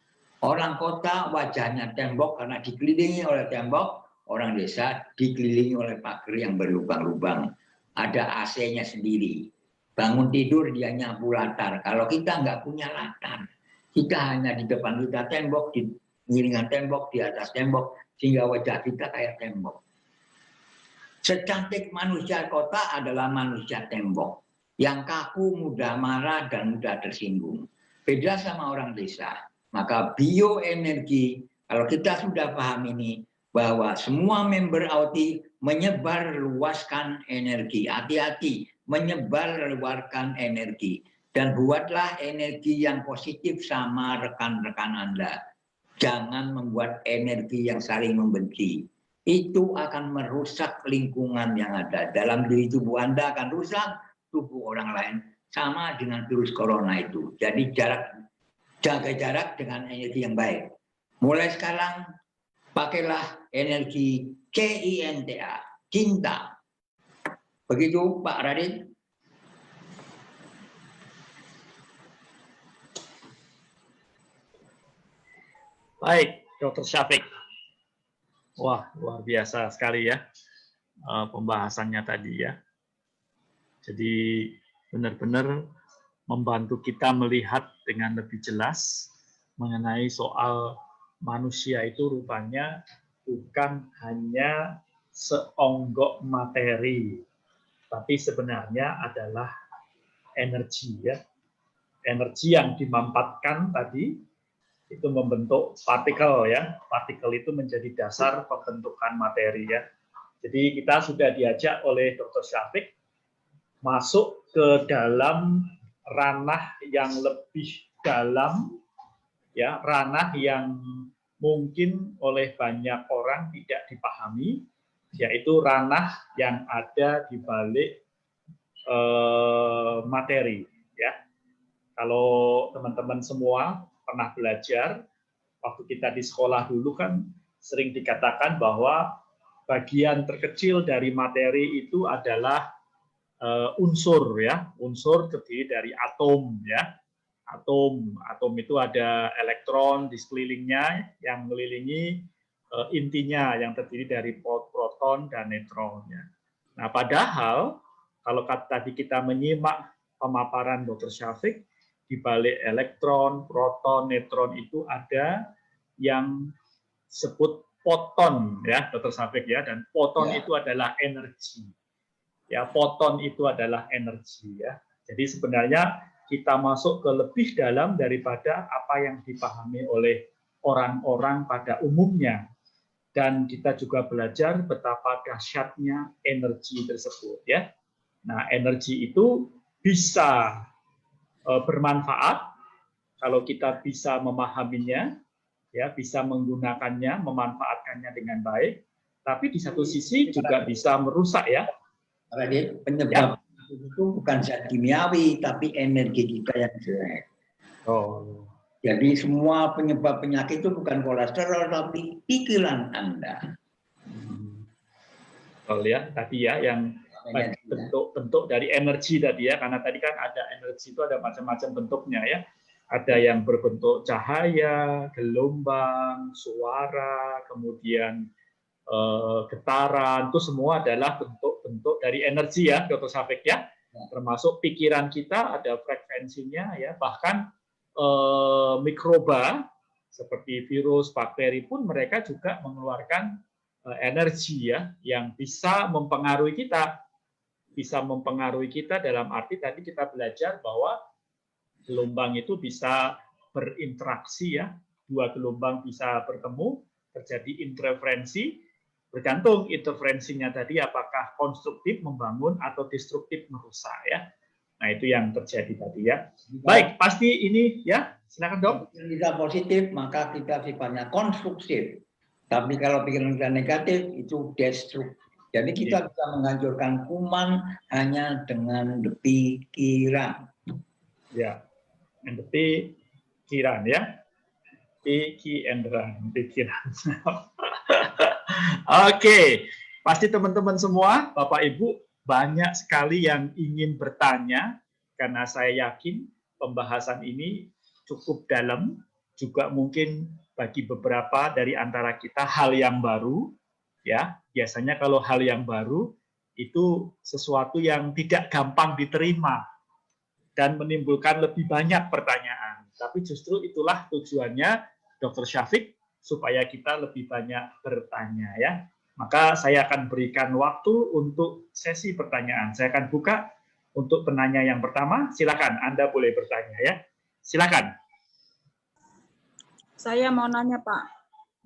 Orang kota wajahnya tembok karena dikelilingi oleh tembok. Orang desa dikelilingi oleh pagar yang berlubang-lubang. Ada AC-nya sendiri. Bangun tidur dia nyapu latar. Kalau kita nggak punya latar, kita hanya di depan kita tembok, di miringan tembok, di atas tembok, sehingga wajah kita kayak tembok. Secantik manusia kota adalah manusia tembok, yang kaku, mudah marah, dan mudah tersinggung. Beda sama orang desa. Maka bioenergi, kalau kita sudah paham ini, bahwa semua member AUTI menyebar luaskan energi. Hati-hati, menyebar luaskan energi. Dan buatlah energi yang positif sama rekan-rekan Anda. Jangan membuat energi yang saling membenci. Itu akan merusak lingkungan yang ada. Dalam diri tubuh Anda akan rusak, tubuh orang lain. Sama dengan virus corona itu. Jadi jaga jarak dengan energi yang baik. Mulai sekarang, pakailah energi CINTA, cinta. Begitu Pak Radit. Baik, Dr. Syafiq. Wah, luar biasa sekali ya pembahasannya tadi ya. Jadi benar-benar membantu kita melihat dengan lebih jelas mengenai soal manusia itu rupanya bukan hanya seonggok materi, tapi sebenarnya adalah energi ya. Energi yang dimanfaatkan tadi itu membentuk partikel ya. Partikel itu menjadi dasar pembentukan materi ya. Jadi kita sudah diajak oleh Dr. Syafiq masuk ke dalam ranah yang lebih dalam ya, ranah yang mungkin oleh banyak orang tidak dipahami, yaitu ranah yang ada di balik materi ya. Kalau teman-teman semua pernah belajar, waktu kita di sekolah dulu kan sering dikatakan bahwa bagian terkecil dari materi itu adalah unsur ya, unsur terdiri dari atom ya. Atom itu ada elektron di sekelilingnya yang mengelilingi intinya yang terdiri dari proton dan neutron ya. Nah, padahal kalau tadi kita menyimak pemaparan Dr. Syafiq, di balik elektron, proton, neutron itu ada yang disebut foton ya, Dr. Safik ya, dan foton Ya. itu adalah energi. Ya, foton itu adalah energi ya. Jadi sebenarnya kita masuk ke lebih dalam daripada apa yang dipahami oleh orang-orang pada umumnya. Dan kita juga belajar betapa dahsyatnya energi tersebut ya. Nah, energi itu bisa bermanfaat kalau kita bisa memahaminya, ya, bisa menggunakannya, memanfaatkannya dengan baik. Tapi di satu sisi juga bisa merusak ya. Jadi penyebab itu bukan zat kimiawi, tapi energi kita yang jelek. Oh. Jadi semua penyebab penyakit itu bukan kolesterol, tapi pikiran Anda. Oh ya, tadi ya yang bentuk-bentuk dari energi tadi ya, karena tadi kan ada energi itu ada macam-macam bentuknya ya. Ada yang berbentuk cahaya, gelombang, suara, kemudian getaran, itu semua adalah bentuk-bentuk dari energi ya, Dr. Safik ya. Termasuk pikiran kita ada frekuensinya ya, bahkan mikroba seperti virus, bakteri pun mereka juga mengeluarkan energi ya, yang bisa mempengaruhi kita. Bisa mempengaruhi kita dalam arti tadi kita belajar bahwa gelombang itu bisa berinteraksi ya, dua gelombang bisa bertemu, terjadi interferensi, bergantung interferensinya tadi apakah konstruktif membangun atau destruktif merusak ya. Nah, itu yang terjadi tadi ya. Baik, pasti ini ya, silakan Dok. Kalau kita positif, maka kita sifatnya konstruktif. Tapi kalau pikiran kita negatif, itu destruktif. Jadi kita bisa menghancurkan kuman hanya dengan pikiran. Ya, pikiran ya. Pikiran. Oke, pasti teman-teman semua, Bapak Ibu, banyak sekali yang ingin bertanya, karena saya yakin pembahasan ini cukup dalam, juga mungkin bagi beberapa dari antara kita hal yang baru, ya. Biasanya kalau hal yang baru itu sesuatu yang tidak gampang diterima dan menimbulkan lebih banyak pertanyaan. Tapi justru itulah tujuannya Dr. Syafiq, supaya kita lebih banyak bertanya ya. Maka saya akan berikan waktu untuk sesi pertanyaan. Saya akan buka untuk penanya yang pertama. Silakan, Anda boleh bertanya ya. Silakan. Saya mau nanya, Pak.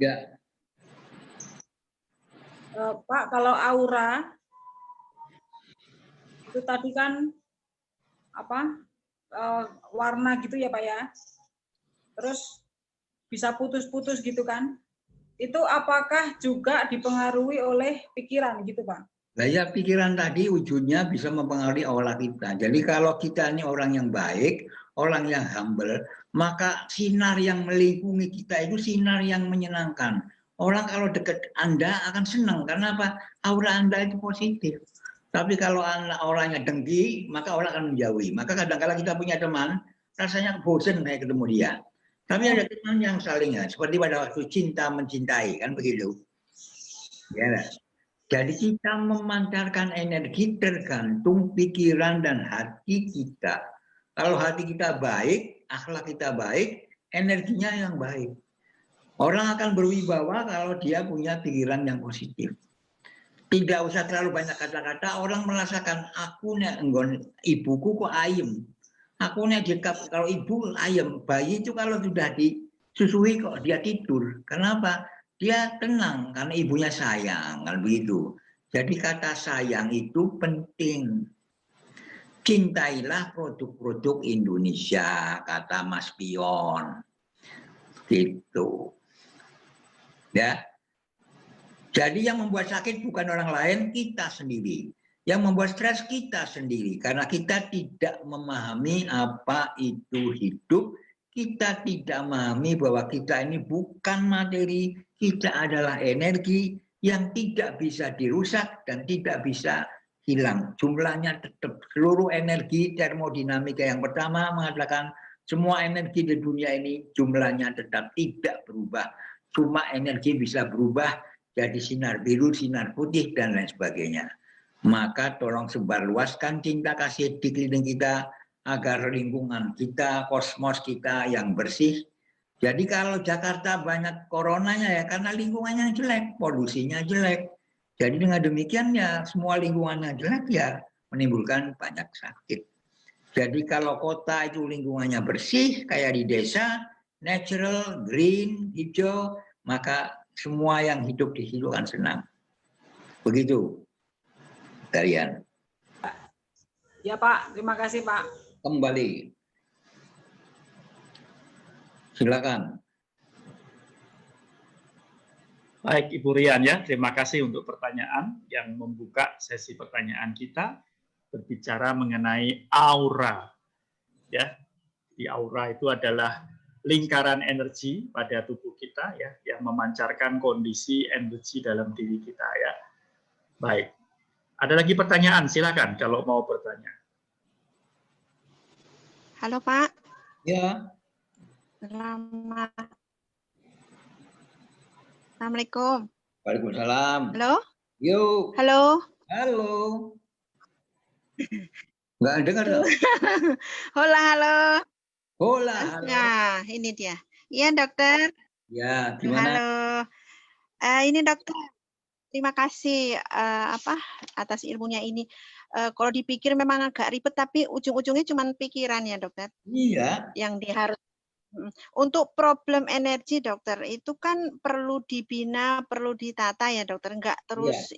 Ya. Pak, kalau aura itu tadi kan apa warna gitu ya, Pak ya. Terus bisa putus-putus gitu kan. Itu apakah juga dipengaruhi oleh pikiran gitu, Pak? Nah ya, pikiran tadi ujungnya bisa mempengaruhi aura kita. Jadi kalau kita ini orang yang baik, orang yang humble, maka sinar yang melingkungi kita itu sinar yang menyenangkan. Orang kalau dekat Anda akan senang, karena apa? Aura Anda itu positif. Tapi kalau orangnya dengki, maka orang akan menjauhi. Maka kadang-kadang kita punya teman, rasanya bosan kayak ketemu dia. Tapi ada teman yang saling, seperti pada waktu cinta mencintai, kan begitu. Ya. Jadi kita memancarkan energi tergantung pikiran dan hati kita. Kalau hati kita baik, akhlak kita baik, energinya yang baik. Orang akan berwibawa kalau dia punya pikiran yang positif. Tidak usah terlalu banyak kata-kata, orang merasakan aku nek nggon ibuku kok ayem. Aku nek kalau ibu ayem, bayi itu kalau sudah disusui kok dia tidur. Kenapa? Dia tenang karena ibunya sayang, kan begitu. Jadi kata sayang itu penting. Cintailah produk-produk Indonesia, kata Mas Pion. Gitu. Ya. Jadi yang membuat sakit bukan orang lain, kita sendiri. Yang membuat stres kita sendiri. Karena kita tidak memahami apa itu hidup. Kita tidak memahami bahwa kita ini bukan materi. Kita adalah energi yang tidak bisa dirusak dan tidak bisa hilang. Jumlahnya tetap. Seluruh energi termodinamika yang pertama mengatakan semua energi di dunia ini jumlahnya tetap tidak berubah. Cuma energi bisa berubah jadi sinar biru, sinar putih, dan lain sebagainya. Maka tolong sebarluaskan cinta kasih di keliling kita agar lingkungan kita, kosmos kita yang bersih, Jadi kalau Jakarta banyak coronanya ya karena lingkungannya jelek, polusinya jelek. Jadi dengan demikian ya semua lingkungannya jelek ya menimbulkan banyak sakit. Jadi kalau kota itu lingkungannya bersih kayak di desa, natural, green, hijau, maka semua yang hidup di situ akan senang. Begitu, kalian. Ya Pak, terima kasih Pak. Kembali. Silakan. Baik, Ibu Rian ya, terima kasih untuk pertanyaan yang membuka sesi pertanyaan kita berbicara mengenai aura. Ya, di aura itu adalah lingkaran energi pada tubuh kita ya, yang memancarkan kondisi energi dalam diri kita ya. Baik, ada lagi pertanyaan, silakan kalau mau bertanya. Halo Pak, Ya, selamat. Assalamualaikum. Waalaikumsalam. Halo, Yuk, halo. halo. Nggak dengar loh. Hola, halo. Hola, halo. Nah, ini dia. Iya dokter. Ya, gimana? Halo. Ini dokter. Terima kasih atas ilmunya ini. Kalau dipikir memang agak ribet, tapi ujung-ujungnya cuma pikiran ya dokter. Iya. Yang diharus. Untuk problem energi dokter itu kan perlu dibina, perlu ditata ya dokter. Enggak terus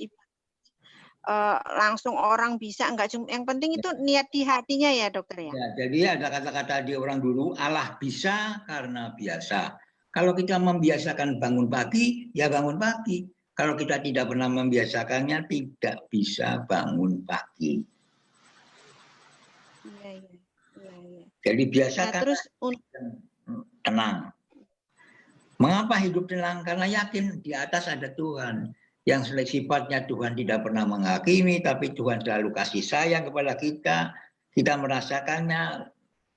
langsung orang bisa, enggak cuma yang penting itu niat di hatinya ya dokter ya. Ya, jadi ada kata-kata di orang dulu, Allah bisa karena biasa. Kalau kita membiasakan bangun pagi, ya bangun pagi. Kalau kita tidak pernah membiasakannya, tidak bisa bangun pagi. Iya. Jadi Nah, biasakan terus tenang. Mengapa hidup tenang? Karena yakin di atas ada Tuhan. Yang sifatnya Tuhan tidak pernah menghakimi, tapi Tuhan selalu kasih sayang kepada kita. Kita merasakannya,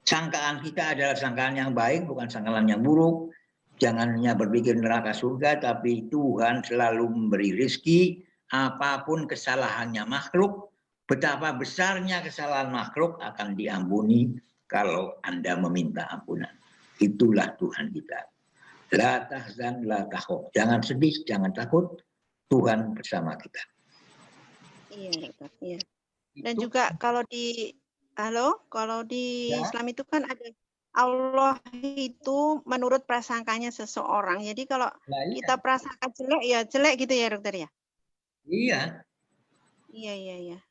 sangkaan kita adalah sangkaan yang baik, bukan sangkaan yang buruk. Jangan hanya berpikir neraka surga, tapi Tuhan selalu memberi rezeki. Apapun kesalahannya makhluk, betapa besarnya kesalahan makhluk akan diampuni kalau Anda meminta ampunan. Itulah Tuhan kita. La tahzan, la takhaf. Jangan sedih, jangan takut. Tuhan bersama kita. Iya dokter, iya. Dan juga kalau di Ya. Islam itu kan ada Allah itu menurut prasangkanya seseorang. Jadi kalau kita prasangka jelek ya jelek gitu ya dokter ya. Iya. Iya.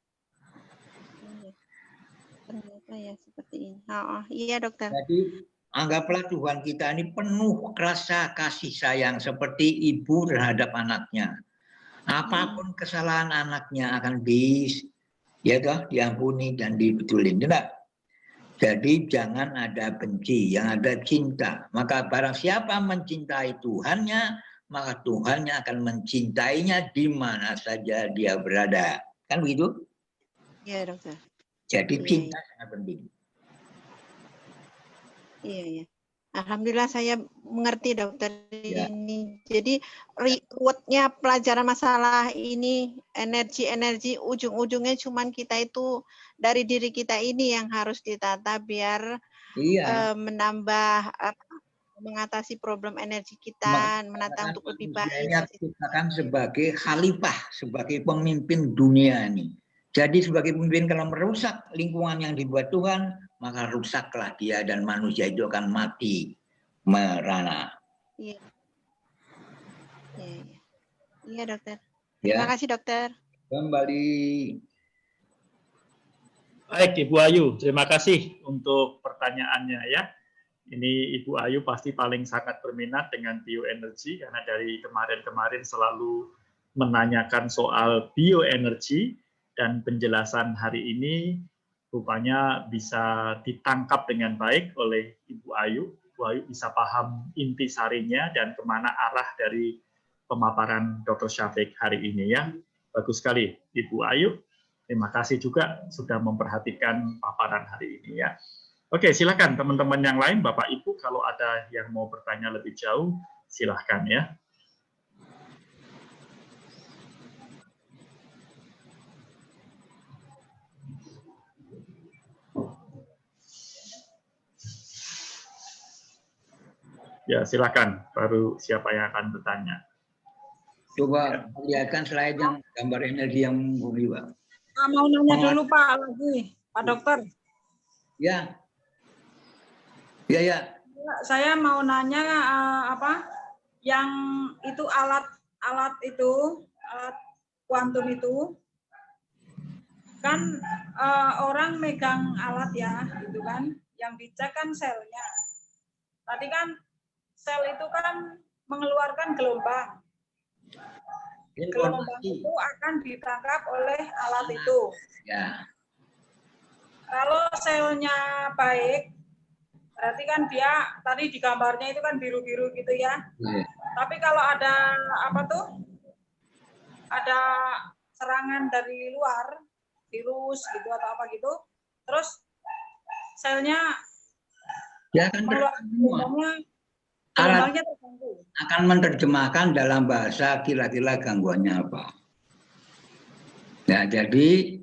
Ternyata ya seperti ini. Iya dokter. Jadi anggaplah Tuhan kita ini penuh rasa kasih sayang seperti ibu terhadap anaknya. Apapun kesalahan anaknya akan diampuni dan dibetulin. Tidak. Jadi jangan ada benci, yang ada cinta. Maka barang siapa mencintai Tuhannya, maka Tuhannya akan mencintainya di mana saja dia berada. Kan begitu? Iya dokter. Jadi cinta sangat penting. Iya. Alhamdulillah saya mengerti dokter Ya. ini. Jadi ruwetnya pelajaran masalah ini energi ujung-ujungnya cuman kita itu dari diri kita ini yang harus ditata biar menambah mengatasi problem energi kita, menata untuk lebih baik. Dia diciptakan sebagai khalifah, sebagai pemimpin dunia ini. Jadi sebagai pemimpin kalau merusak lingkungan yang dibuat Tuhan, maka rusaklah dia dan manusia itu akan mati merana. Iya dokter. Terima kasih dokter. Kembali. Baik Ibu Ayu, terima kasih untuk pertanyaannya ya. Ini Ibu Ayu pasti paling sangat berminat dengan bioenergi karena dari kemarin-kemarin selalu menanyakan soal bioenergi dan penjelasan hari ini rupanya bisa ditangkap dengan baik oleh Ibu Ayu. Ibu Ayu bisa paham intisarinya dan kemana arah dari pemaparan Dr. Syafiq hari ini ya. Bagus sekali Ibu Ayu. Terima kasih juga sudah memperhatikan paparan hari ini ya. Oke, silakan teman-teman yang lain, Bapak Ibu, kalau ada yang mau bertanya lebih jauh, silakan ya. Ya, silakan. Baru siapa yang akan bertanya? Coba lihatkan slide yang gambar energi yang mumpuni, Pak. Mau nanya dulu Pak lagi, Pak Dokter. Ya. Ya. Saya mau nanya yang itu alat kuantum itu kan orang megang alat ya, gitu kan, yang dicek kan selnya. Tadi kan sel itu kan mengeluarkan gelombang. Gelombang itu akan ditangkap oleh alat itu. Ya. Kalau selnya baik, berarti kan dia tadi di gambarnya itu kan biru-biru gitu ya. Tapi kalau ada ada serangan dari luar, virus gitu atau apa gitu, terus selnya ya akan gelombangnya terganggu. Akan menerjemahkan dalam bahasa kira-kira gangguannya apa. Nah, jadi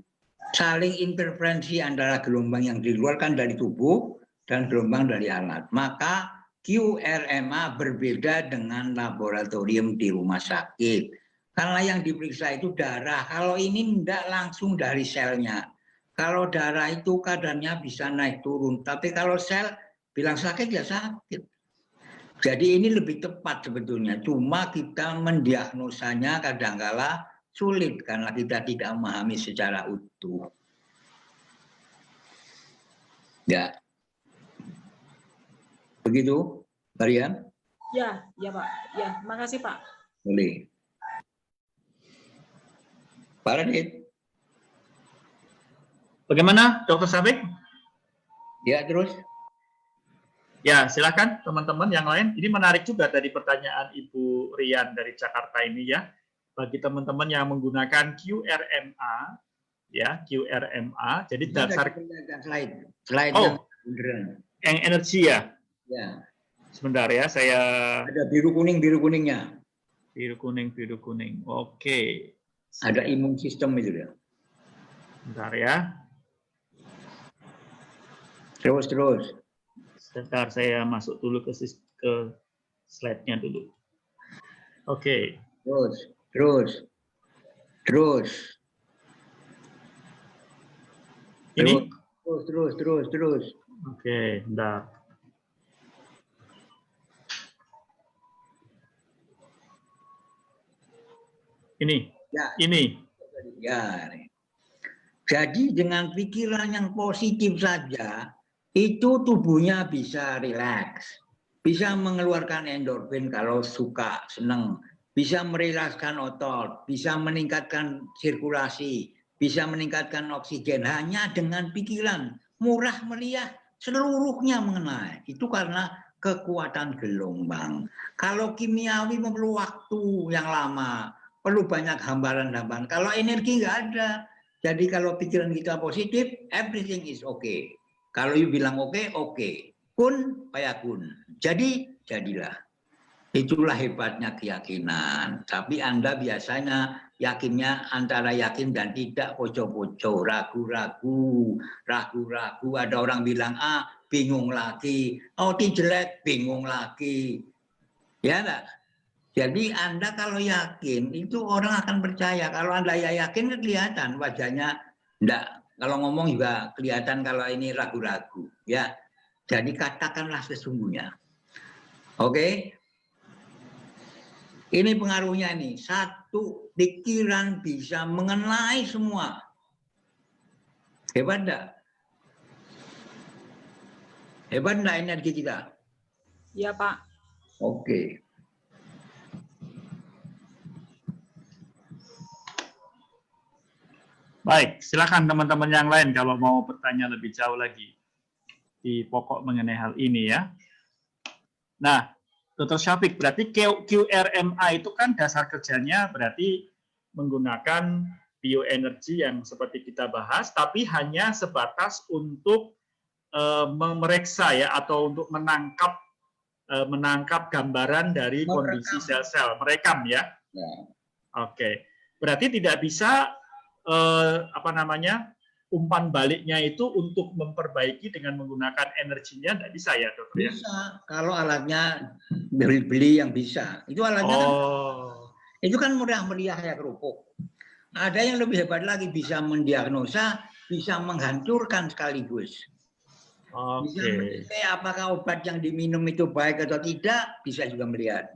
saling interferensi antara gelombang yang dikeluarkan dari tubuh dan gelombang dari alat. Maka QRMA berbeda dengan laboratorium di rumah sakit. Karena yang diperiksa itu darah. Kalau ini tidak langsung dari selnya. Kalau darah itu kadarnya bisa naik turun. Tapi kalau sel bilang sakit ya sakit. Jadi ini lebih tepat sebetulnya. Cuma kita mendiagnosanya kadangkala sulit karena kita tidak memahami secara utuh. Ya. Begitu, Maria? Ya Pak. Ya, makasih Pak. Boleh. Pak Radit? Bagaimana, Dr. Safik? Ya, terus? Ya, silakan teman-teman yang lain. Ini menarik juga dari pertanyaan Ibu Rian dari Jakarta ini ya. Bagi teman-teman yang menggunakan QRMA, ya QRMA. Jadi dasar slide yang energi ya. Ya. Sebentar ya, saya. Ada biru kuningnya. Biru kuning. Oke. Ada imun sistem itu ya. Bentar ya. Terus. Sebentar, saya masuk dulu ke slide-nya dulu. Oke. Terus. Ini? Terus. Oke, bentar. Ini. Ya. Ini. Ya. Jadi dengan pikiran yang positif saja, itu tubuhnya bisa rileks. Bisa mengeluarkan endorfin kalau suka, senang. Bisa merilekskan otot, bisa meningkatkan sirkulasi, bisa meningkatkan oksigen. Hanya dengan pikiran, murah meriah, seluruhnya mengenai. Itu karena kekuatan gelombang. Kalau kimiawi perlu waktu yang lama, perlu banyak hambaran-hambaran. Kalau energi nggak ada. Jadi kalau pikiran kita positif, everything is okay. Kalau you bilang oke. Kun fayakun. Jadi, jadilah. Itulah hebatnya keyakinan. Tapi Anda biasanya yakinnya antara yakin dan tidak, poco-poco, ragu-ragu. Ada orang bilang A, bingung lagi. Oh, jelek, bingung lagi. Ya enggak? Jadi Anda kalau yakin, itu orang akan percaya. Kalau Anda yakin, kelihatan wajahnya. Enggak. Kalau ngomong juga kelihatan kalau ini ragu-ragu. Ya. Jadi katakanlah sesungguhnya. Oke? Ini pengaruhnya nih. Satu, pikiran bisa mengenai semua. Hebat enggak? Hebat enggak energi kita? Iya Pak. Oke. Baik, silakan teman-teman yang lain kalau mau bertanya lebih jauh lagi di pokok mengenai hal ini ya. Nah, Dr. Syafiq, berarti QRMA itu kan dasar kerjanya berarti menggunakan bioenergi yang seperti kita bahas, tapi hanya sebatas untuk memeriksa ya atau untuk menangkap gambaran dari kondisi sel-sel, merekam ya. Oke, berarti tidak bisa umpan baliknya itu untuk memperbaiki dengan menggunakan energinya tidak bisa ya dokter ya? Bisa, kalau alatnya beli yang bisa. Itu alatnya kan, itu kan mudah meriah ya kerupuk. Ada yang lebih hebat lagi, bisa mendiagnosa, bisa menghancurkan sekaligus. Bisa menilai apakah obat yang diminum itu baik atau tidak, bisa juga melihat.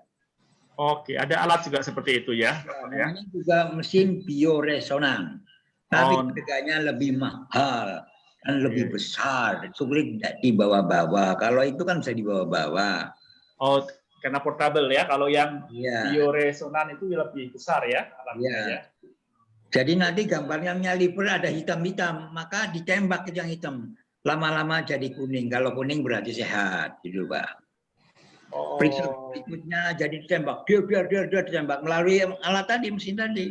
Oke, ada alat juga seperti itu ya, dokter ya? Namanya juga mesin bioresonan, tapi harganya lebih mahal dan lebih besar, sulit tidak dibawa-bawa. Kalau itu kan bisa dibawa-bawa. Oh, karena portable ya. Kalau yang bioresonan itu lebih besar ya alatnya ya. Jadi nanti gambarnya liver ada hitam-hitam, maka ditembak ke yang hitam. Lama-lama jadi kuning. Kalau kuning berarti sehat, gitu Pak. Berikutnya jadi ditembak. Dia ditembak melalui alat tadi, mesin tadi.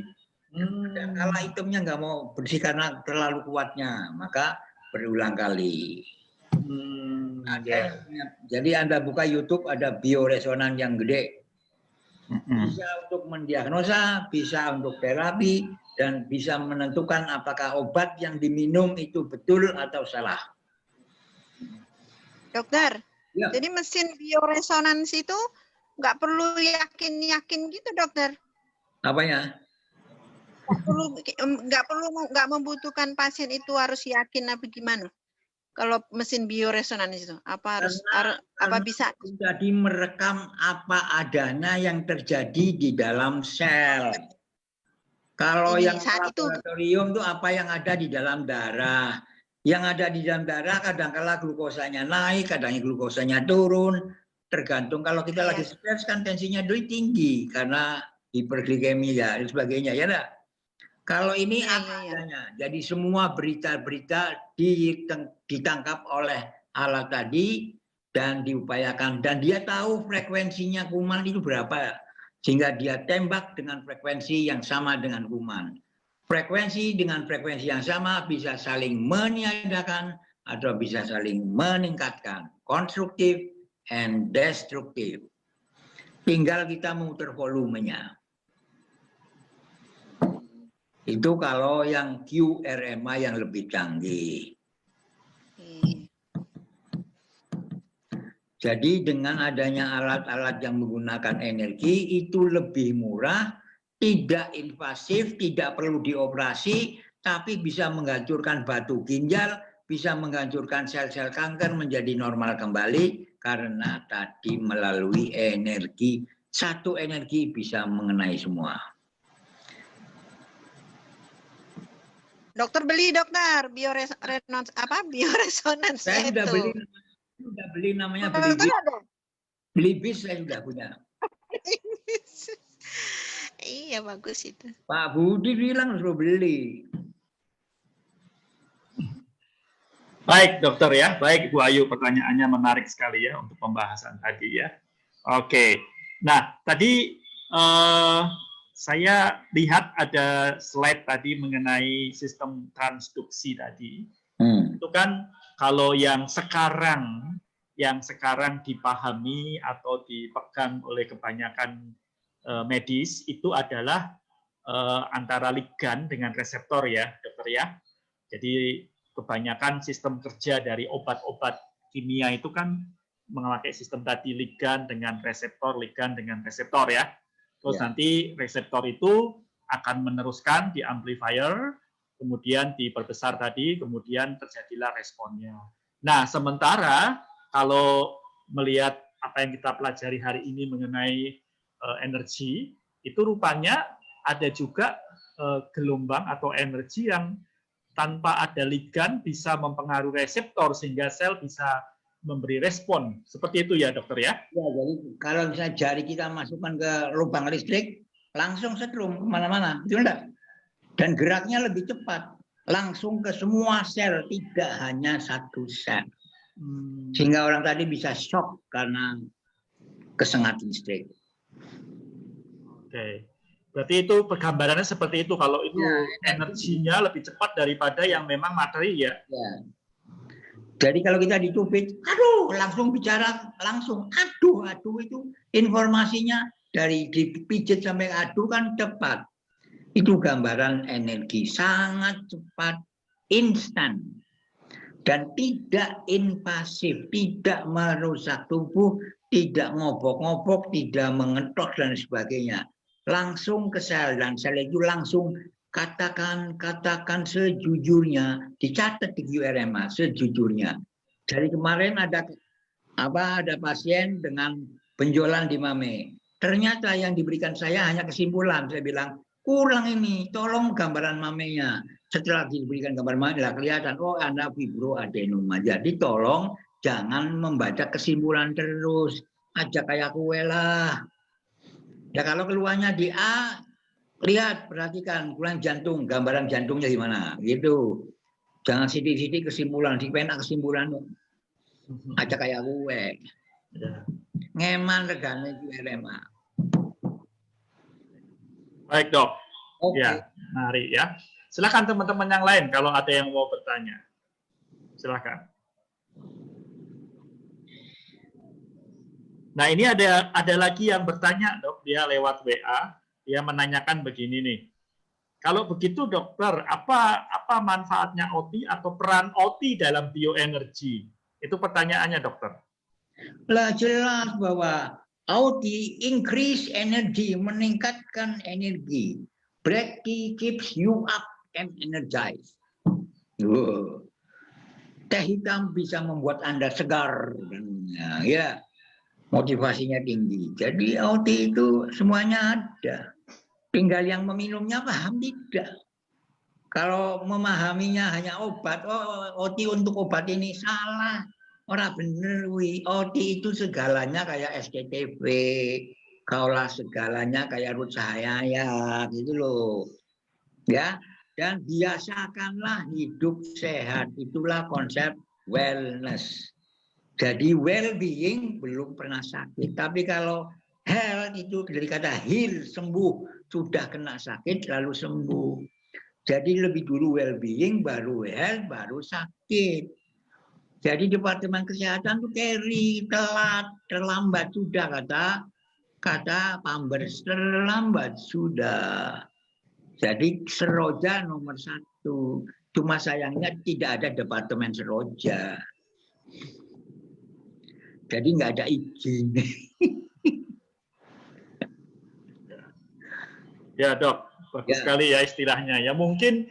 Dan kalau hitamnya nggak mau bersih karena terlalu kuatnya, maka berulang kali. Jadi Anda buka YouTube, ada bioresonan yang gede. Bisa untuk mendiagnosa, bisa untuk terapi, dan bisa menentukan apakah obat yang diminum itu betul atau salah. Dokter, jadi mesin bioresonans itu nggak perlu yakin-yakin gitu, dokter? Apanya? Nggak membutuhkan pasien itu harus yakin apa gimana? Kalau mesin bioresonans itu apa bisa? Jadi merekam apa adanya yang terjadi di dalam sel. Kalau yang laboratorium itu apa yang ada di dalam darah. Yang ada di dalam darah kadang-kala glukosanya naik, kadang glukosanya turun. Tergantung kalau kita lagi stres kan tensinya dulu tinggi karena hiperglikemia dan sebagainya ya enggak? Kalau ini apa adanya. Jadi semua berita-berita ditangkap oleh alat tadi dan diupayakan. Dan dia tahu frekuensinya kuman itu berapa. Sehingga dia tembak dengan frekuensi yang sama dengan kuman. Frekuensi dengan frekuensi yang sama bisa saling meniadakan atau bisa saling meningkatkan. Konstruktif and destruktif. Tinggal kita memutar volumenya. Itu kalau yang QRMA yang lebih canggih. Jadi dengan adanya alat-alat yang menggunakan energi itu lebih murah, tidak invasif, tidak perlu dioperasi, tapi bisa menghancurkan batu ginjal, bisa menghancurkan sel-sel kanker menjadi normal kembali karena tadi melalui energi. Satu energi bisa mengenai semua. Dokter beli dokter bioresonans saya itu. Sudah beli namanya Blibis. Blibis saya sudah punya. Iya bagus itu. Pak Budi bilang suruh beli. Baik dokter ya, baik Bu Ayu, pertanyaannya menarik sekali ya untuk pembahasan tadi ya. Oke, nah tadi saya lihat ada slide tadi mengenai sistem transduksi tadi. Itu kan kalau yang sekarang dipahami atau dipegang oleh kebanyakan medis itu adalah antara ligan dengan reseptor ya, dokter ya. Jadi kebanyakan sistem kerja dari obat-obat kimia itu kan memakai sistem tadi ligan dengan reseptor ya. Terus nanti reseptor itu akan meneruskan di amplifier, kemudian diperbesar tadi, kemudian terjadilah responnya. Nah, sementara kalau melihat apa yang kita pelajari hari ini mengenai energi, itu rupanya ada juga gelombang atau energi yang tanpa ada ligan bisa mempengaruhi reseptor sehingga sel bisa memberi respon. Seperti itu ya dokter ya? Ya, jadi kalau misalnya jari kita masukkan ke lubang listrik, langsung setrum kemana-mana, betul enggak? Dan geraknya lebih cepat, langsung ke semua sel, tidak hanya satu sel. Sehingga orang tadi bisa shock karena kesengat listrik. Oke, berarti itu pergambarannya seperti itu. Kalau itu energinya lebih cepat daripada yang memang materi ya. Jadi kalau kita dicubit, aduh, langsung bicara langsung, aduh itu informasinya dari dipijit sampai aduh kan cepat. Itu gambaran energi sangat cepat, instan dan tidak invasif, tidak merusak tubuh, tidak ngobok-ngobok, tidak mengetok dan sebagainya. Langsung ke sel dan sel itu langsung katakan sejujurnya, dicatat di QRMA sejujurnya. Dari kemarin ada pasien dengan benjolan di mame. Ternyata yang diberikan saya hanya kesimpulan. Saya bilang, kurang ini, tolong gambaran mamenya. Setelah diberikan gambar mame, kelihatan, oh Anda fibroadenoma. Jadi tolong jangan membaca kesimpulan terus. Aja kayak kue lah. Ya kalau keluarnya di A, lihat, perhatikan, keluhan jantung, gambaran jantungnya gimana. Gitu. Jangan sidik-sidik kesimpulan, dipenak kesimpulan. Aja kayak kue. Ya. Ngeman regane QRMA. Baik dok. Oke. Ya, mari ya. Silakan teman-teman yang lain kalau ada yang mau bertanya. Silakan. Nah ini ada lagi yang bertanya dok, dia lewat WA, dia menanyakan begini nih. Kalau begitu dokter, apa manfaatnya OT atau peran OT dalam bioenergi? Itu pertanyaannya dokter. Lah jelas bahwa OT increase energy, meningkatkan energi. Breaky keeps you up and energized. Teh hitam bisa membuat Anda segar dan ya motivasinya tinggi. Jadi OT itu semuanya ada. Tinggal yang meminumnya paham tidak. Kalau memahaminya hanya obat, oh OT untuk obat ini salah. Orang bener, OT itu segalanya kayak SCTV, kaulah segalanya kayak Ruth Cahaya, gitu loh. Ya, dan biasakanlah hidup sehat, itulah konsep wellness. Jadi well-being belum pernah sakit, tapi kalau health itu dari kata heal, sembuh, sudah kena sakit lalu sembuh. Jadi lebih dulu well-being, baru health, baru sakit. Jadi Departemen Kesehatan itu carry, telat, terlambat sudah kata Pambers, terlambat sudah. Jadi seroja nomor 1. Cuma sayangnya tidak ada Departemen Seroja. Jadi nggak ada izin. Ya dok, bagus sekali ya istilahnya. Ya mungkin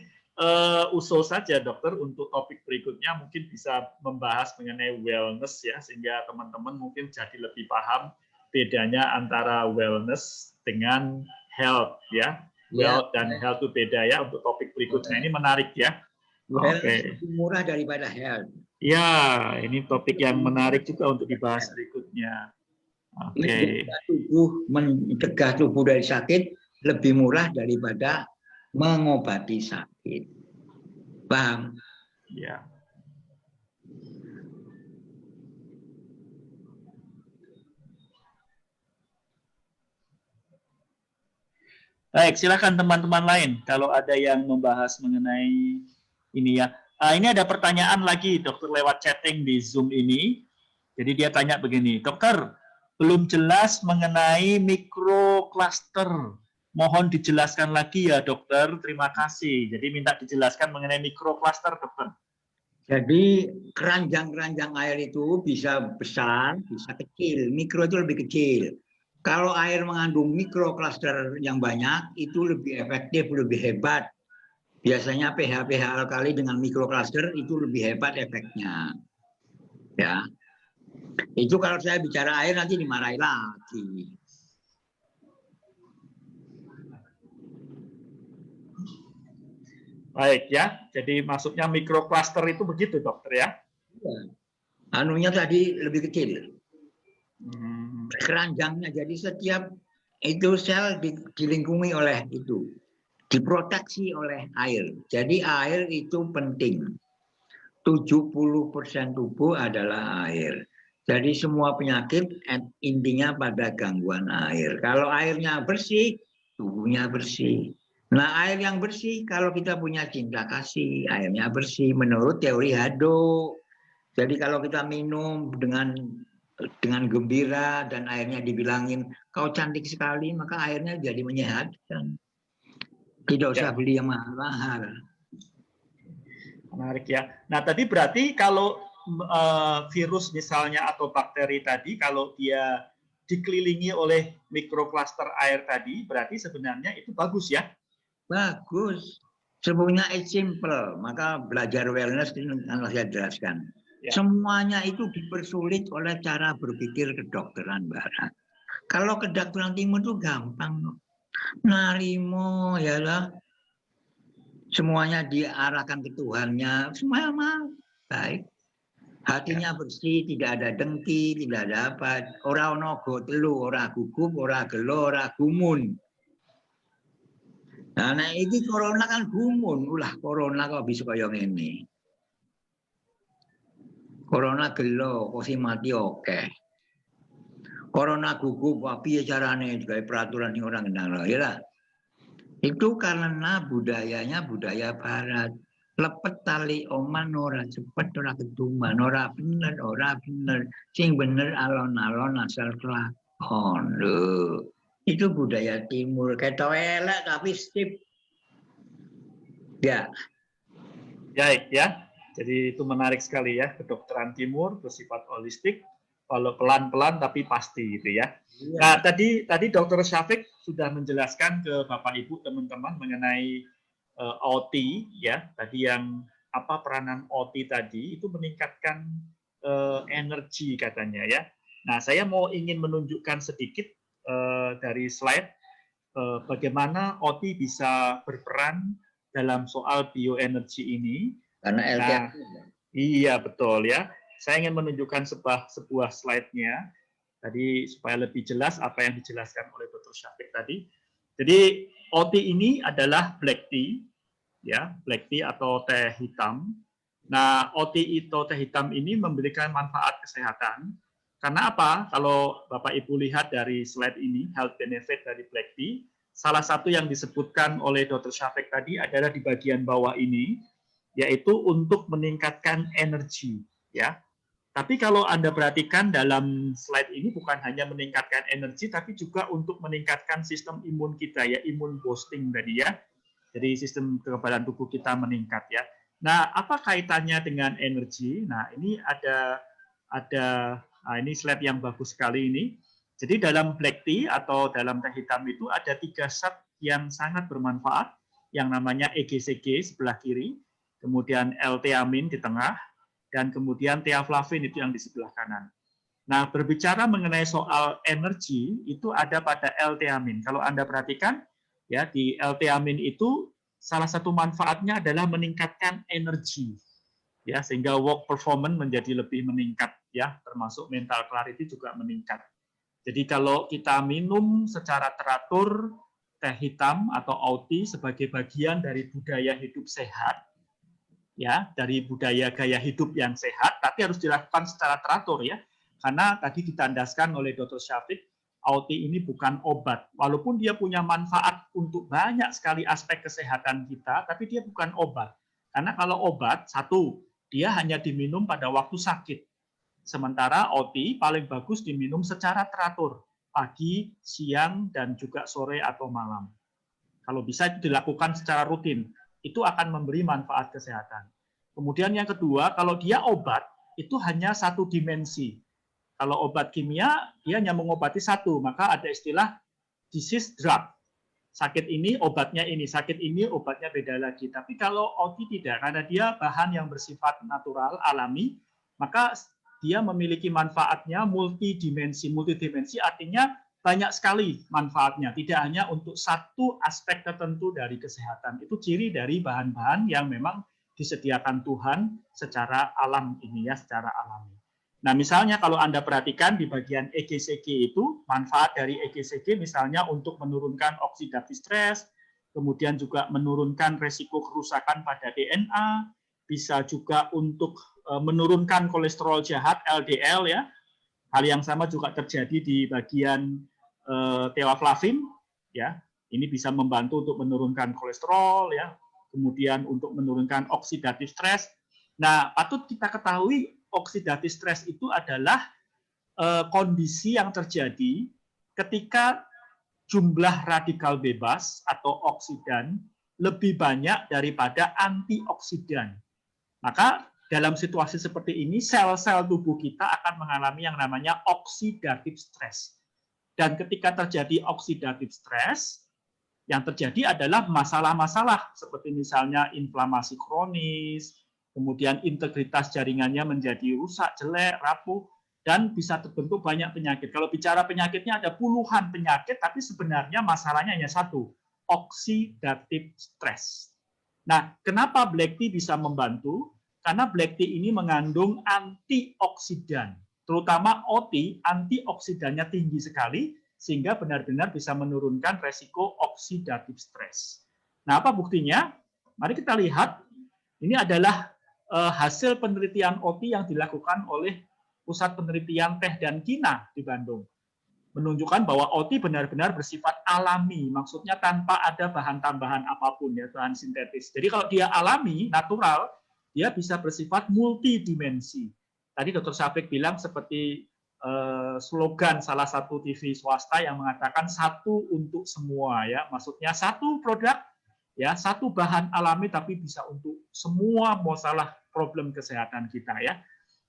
usul saja dokter untuk topik berikutnya mungkin bisa membahas mengenai wellness ya, sehingga teman-teman mungkin jadi lebih paham bedanya antara wellness dengan health ya. Wealth dan health itu beda ya. Untuk topik berikutnya ini menarik ya. Oke. Murah daripada health. Ya, ini topik yang menarik juga untuk dibahas berikutnya. Oke. Mencegah tubuh dari sakit lebih murah daripada mengobati sakit. Paham? Ya. Baik, silakan teman-teman lain kalau ada yang membahas mengenai ini ya. Ini ada pertanyaan lagi dokter lewat chatting di Zoom ini. Jadi dia tanya begini, dokter, belum jelas mengenai mikrokluster. Mohon dijelaskan lagi ya dokter, terima kasih. Jadi minta dijelaskan mengenai mikrokluster dokter. Jadi keranjang-keranjang air itu bisa besar, bisa kecil. Mikro itu lebih kecil. Kalau air mengandung mikrokluster yang banyak, itu lebih efektif, lebih hebat. Biasanya pH alkali dengan mikrokluster itu lebih hebat efeknya. Ya. Itu kalau saya bicara air nanti dimarahi lagi. Baik ya, jadi maksudnya mikrokluster itu begitu dokter ya? Ya. Anunya tadi lebih kecil. Keranjangnya, jadi setiap itu sel dilingkungi oleh itu. Diproteksi oleh air. Jadi air itu penting. 70% tubuh adalah air. Jadi semua penyakit intinya pada gangguan air. Kalau airnya bersih, tubuhnya bersih. Nah air yang bersih, kalau kita punya cinta kasih, airnya bersih menurut teori Haddo. Jadi kalau kita minum dengan gembira dan airnya dibilangin, kau cantik sekali, maka airnya jadi menyehatkan. Tidak usah beli yang mahal-mahal. Menarik ya. Nah, tadi berarti kalau virus misalnya atau bakteri tadi, kalau dia dikelilingi oleh mikrokluster air tadi, berarti sebenarnya itu bagus ya? Bagus. Semuanya it's simple. Maka belajar wellness ini akan saya jelaskan. Ya. Semuanya itu dipersulit oleh cara berpikir kedokteran barat. Kalau kedokteran timur itu gampang. Narimo ya lah. Semuanya diarahkan ke Tuhannya. Semuanya mah baik. Hatinya bersih, tidak ada dengki, tidak ada apa. Ora ono go telu, ora gugup, ora gelo, ora gumun. Nah, ini corona kan gumun. Ulah corona kok bisa kaya ngene. Corona gelo, kok si mati oke. Corona gugup, wah piye carane juga peraturan yang orang kenal ya lah. Itu karena budayanya budaya barat. Lepet tali oman ora cepet ora keduman, ora bener. Sing bener alon-alon asal kelakon. Lho. Itu budaya timur. Ketok elek tapi sip. Ya. Baik ya. Jadi itu menarik sekali ya, kedokteran timur bersifat holistik, kalau pelan-pelan tapi pasti gitu ya. Iya. Nah, tadi Dr. Syafiq sudah menjelaskan ke Bapak Ibu teman-teman mengenai OT ya. Tadi yang apa peranan OT tadi itu meningkatkan energi katanya ya. Nah, saya ingin menunjukkan sedikit dari slide bagaimana OT bisa berperan dalam soal bioenergi ini. Karena LTA. Nah, iya betul ya. Saya ingin menunjukkan sebuah slide-nya tadi supaya lebih jelas apa yang dijelaskan oleh Dr. Syafiq tadi. Jadi OT ini adalah black tea, ya, black tea atau teh hitam. Nah, OT atau teh hitam ini memberikan manfaat kesehatan. Karena apa? Kalau Bapak Ibu lihat dari slide ini, health benefit dari black tea, salah satu yang disebutkan oleh Dr. Syafiq tadi adalah di bagian bawah ini, yaitu untuk meningkatkan energi, ya. Tapi kalau Anda perhatikan dalam slide ini bukan hanya meningkatkan energi, tapi juga untuk meningkatkan sistem imun kita, ya, imun boosting tadi ya. Jadi sistem kekebalan tubuh kita meningkat ya. Nah, apa kaitannya dengan energi? Nah, ini ini slide yang bagus sekali ini. Jadi dalam black tea atau dalam teh hitam itu ada 3 zat yang sangat bermanfaat, yang namanya EGCG sebelah kiri, kemudian L-theamin di tengah, dan kemudian theaflavin itu yang di sebelah kanan. Nah, berbicara mengenai soal energi, itu ada pada L-theamin. Kalau Anda perhatikan, ya di L-theamin itu salah satu manfaatnya adalah meningkatkan energi, ya sehingga work performance menjadi lebih meningkat, ya termasuk mental clarity juga meningkat. Jadi kalau kita minum secara teratur teh hitam atau OT sebagai bagian dari budaya hidup sehat, ya dari budaya gaya hidup yang sehat, tapi harus dilakukan secara teratur ya, karena tadi ditandaskan oleh Dr. Syafiq, OT ini bukan obat, walaupun dia punya manfaat untuk banyak sekali aspek kesehatan kita, tapi dia bukan obat, karena kalau obat satu dia hanya diminum pada waktu sakit, sementara OT paling bagus diminum secara teratur, pagi, siang, dan juga sore atau malam. Kalau bisa itu dilakukan secara rutin, itu akan memberi manfaat kesehatan. Kemudian yang kedua, kalau dia obat, itu hanya satu dimensi. Kalau obat kimia, dia hanya mengobati satu, maka ada istilah disease drug. Sakit ini, obatnya ini. Sakit ini, obatnya beda lagi. Tapi kalau OT tidak, karena dia bahan yang bersifat natural, alami, maka dia memiliki manfaatnya multidimensi. Multidimensi artinya banyak sekali manfaatnya, tidak hanya untuk satu aspek tertentu dari kesehatan. Itu ciri dari bahan-bahan yang memang disediakan Tuhan secara alam ini ya, secara alami. Nah, misalnya kalau Anda perhatikan di bagian EGCG itu, manfaat dari EGCG misalnya untuk menurunkan oksidatif stres, kemudian juga menurunkan resiko kerusakan pada DNA, bisa juga untuk menurunkan kolesterol jahat LDL ya. Hal yang sama juga terjadi di bagian theaflavin ya. Ini bisa membantu untuk menurunkan kolesterol ya, kemudian untuk menurunkan oksidatif stres. Nah, patut kita ketahui oksidatif stres itu adalah kondisi yang terjadi ketika jumlah radikal bebas atau oksidan lebih banyak daripada antioksidan. Maka dalam situasi seperti ini, sel-sel tubuh kita akan mengalami yang namanya oxidative stress. Dan ketika terjadi oxidative stress, yang terjadi adalah masalah-masalah seperti misalnya inflamasi kronis, kemudian integritas jaringannya menjadi rusak, jelek, rapuh, dan bisa terbentuk banyak penyakit. Kalau bicara penyakitnya ada puluhan penyakit, tapi sebenarnya masalahnya hanya satu, oxidative stress. Nah, kenapa black tea bisa membantu? Karena black tea ini mengandung antioksidan, terutama OT, antioksidannya tinggi sekali, sehingga benar-benar bisa menurunkan resiko oxidative stress. Nah, apa buktinya? Mari kita lihat, ini adalah hasil penelitian OT yang dilakukan oleh Pusat Penelitian Teh dan Kina di Bandung. Menunjukkan bahwa OT benar-benar bersifat alami, maksudnya tanpa ada bahan tambahan apapun, ya, bahan sintetis. Jadi kalau dia alami, natural, dia bisa bersifat multidimensi. Tadi Dr. Syafiq bilang seperti slogan salah satu TV swasta yang mengatakan satu untuk semua, ya, maksudnya satu produk, ya, satu bahan alami tapi bisa untuk semua masalah problem kesehatan kita, ya.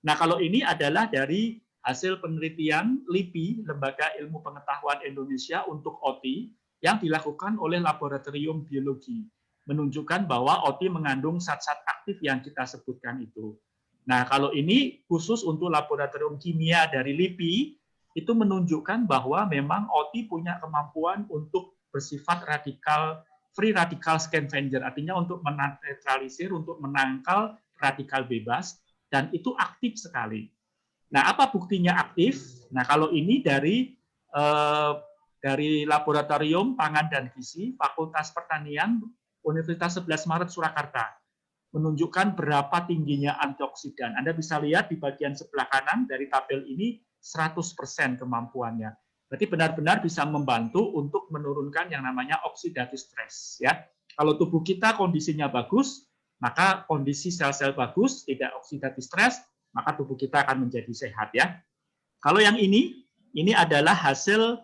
Nah, kalau ini adalah dari hasil penelitian LIPI, Lembaga Ilmu Pengetahuan Indonesia untuk OT, yang dilakukan oleh Laboratorium Biologi, menunjukkan bahwa OT mengandung zat-zat aktif yang kita sebutkan itu. Nah, kalau ini khusus untuk laboratorium kimia dari LIPI, itu menunjukkan bahwa memang OT punya kemampuan untuk bersifat radikal, free radical scavenger, artinya untuk menetralisir, untuk menangkal radikal bebas, dan itu aktif sekali. Nah, apa buktinya aktif? Nah, kalau ini dari Laboratorium Pangan dan Gizi, Fakultas Pertanian, Universitas 11 Maret Surakarta, menunjukkan berapa tingginya antioksidan. Anda bisa lihat di bagian sebelah kanan dari tabel ini 100% kemampuannya. Berarti benar-benar bisa membantu untuk menurunkan yang namanya oxidative stress, ya. Kalau tubuh kita kondisinya bagus, maka kondisi sel-sel bagus, tidak oxidative stress, maka tubuh kita akan menjadi sehat, ya. Kalau yang ini adalah hasil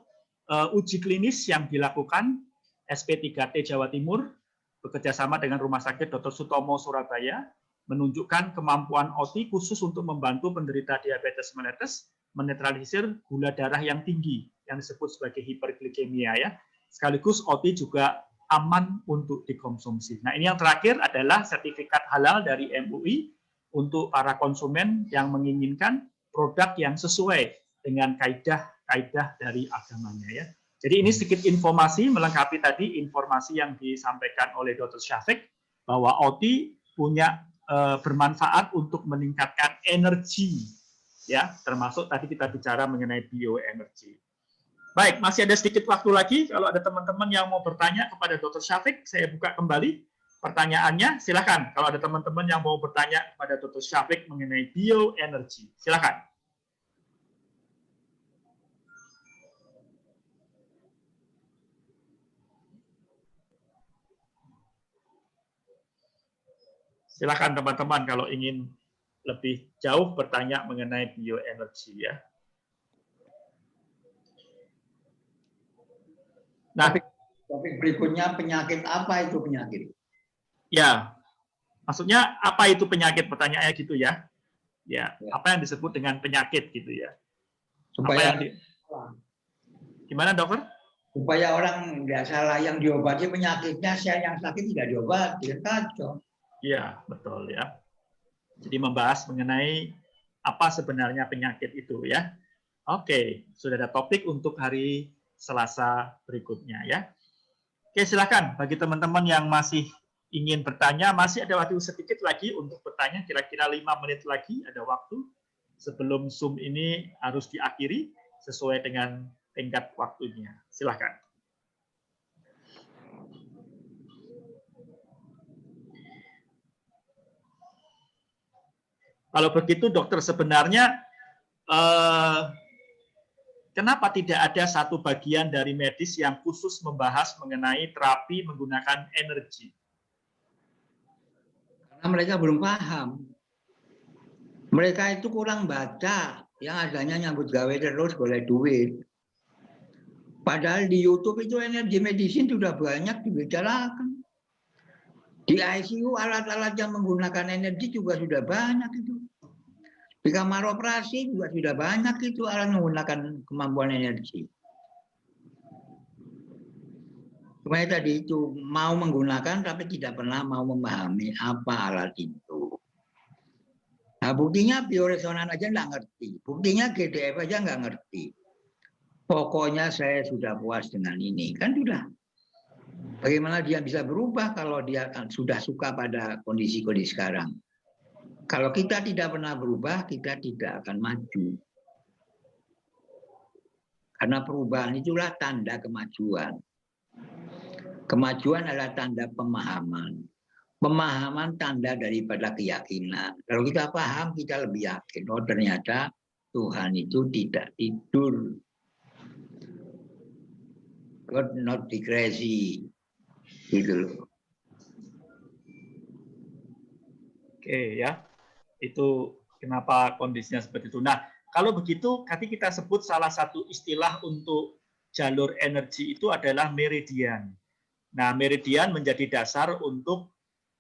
uji klinis yang dilakukan SP3T Jawa Timur bekerjasama dengan Rumah Sakit Dr. Sutomo Surabaya, menunjukkan kemampuan OT khusus untuk membantu penderita diabetes mellitus menetralisir gula darah yang tinggi yang disebut sebagai hiperglikemia, ya. Sekaligus OT juga aman untuk dikonsumsi. Nah, ini yang terakhir adalah sertifikat halal dari MUI untuk para konsumen yang menginginkan produk yang sesuai dengan kaidah-kaidah dari agamanya, ya. Jadi ini sedikit informasi melengkapi tadi informasi yang disampaikan oleh Dr. Syafiq bahwa OT punya bermanfaat untuk meningkatkan energi, ya, termasuk tadi kita bicara mengenai bioenergi. Baik, masih ada sedikit waktu lagi. Kalau ada teman-teman yang mau bertanya kepada Dr. Syafiq, saya buka kembali pertanyaannya. Silakan. Kalau ada teman-teman yang mau bertanya kepada Dr. Syafiq mengenai bioenergi, silakan. Silakan teman-teman kalau ingin lebih jauh bertanya mengenai bioenergi, ya. Nah, topik berikutnya penyakit apa itu penyakit? Ya, maksudnya apa itu penyakit? Pertanyaannya gitu, ya. Ya, apa yang disebut dengan penyakit gitu, ya. Supaya gimana, dokter? Supaya orang nggak salah, yang diobati penyakitnya, saya yang sakit tidak diobati, kacau. Iya, betul, ya. Jadi membahas mengenai apa sebenarnya penyakit itu, ya. Oke, sudah ada topik untuk hari Selasa berikutnya, ya. Oke, silakan bagi teman-teman yang masih ingin bertanya, masih ada waktu sedikit lagi untuk bertanya, kira-kira 5 menit lagi ada waktu sebelum Zoom ini harus diakhiri sesuai dengan tenggat waktunya. Silakan. Kalau begitu, dokter, sebenarnya kenapa tidak ada satu bagian dari medis yang khusus membahas mengenai terapi menggunakan energi? Karena mereka belum paham. Mereka itu kurang baca, yang adanya nyambut gawe terus boleh duit. Padahal di YouTube itu energi medicine sudah banyak dibicarakan. Di ICU alat-alat yang menggunakan energi juga sudah banyak itu. Di kamar operasi juga sudah banyak itu alat menggunakan kemampuan energi. Cuma tadi itu mau menggunakan tapi tidak pernah mau memahami apa alat itu. Nah, buktinya bioresonan aja nggak ngerti. Buktinya GDF aja nggak ngerti. Pokoknya saya sudah puas dengan ini. Kan sudah. Bagaimana dia bisa berubah kalau dia sudah suka pada kondisi-kondisi sekarang? Kalau kita tidak pernah berubah, kita tidak akan maju. Karena perubahan itulah tanda kemajuan. Kemajuan adalah tanda pemahaman. Pemahaman tanda daripada keyakinan. Kalau kita paham, kita lebih yakin. Oh ternyata Tuhan itu tidak tidur. God not be crazy. Gitu loh. Oke ya, itu kenapa kondisinya seperti itu. Nah, kalau begitu, tadi kita sebut salah satu istilah untuk jalur energi itu adalah meridian. Nah, meridian menjadi dasar untuk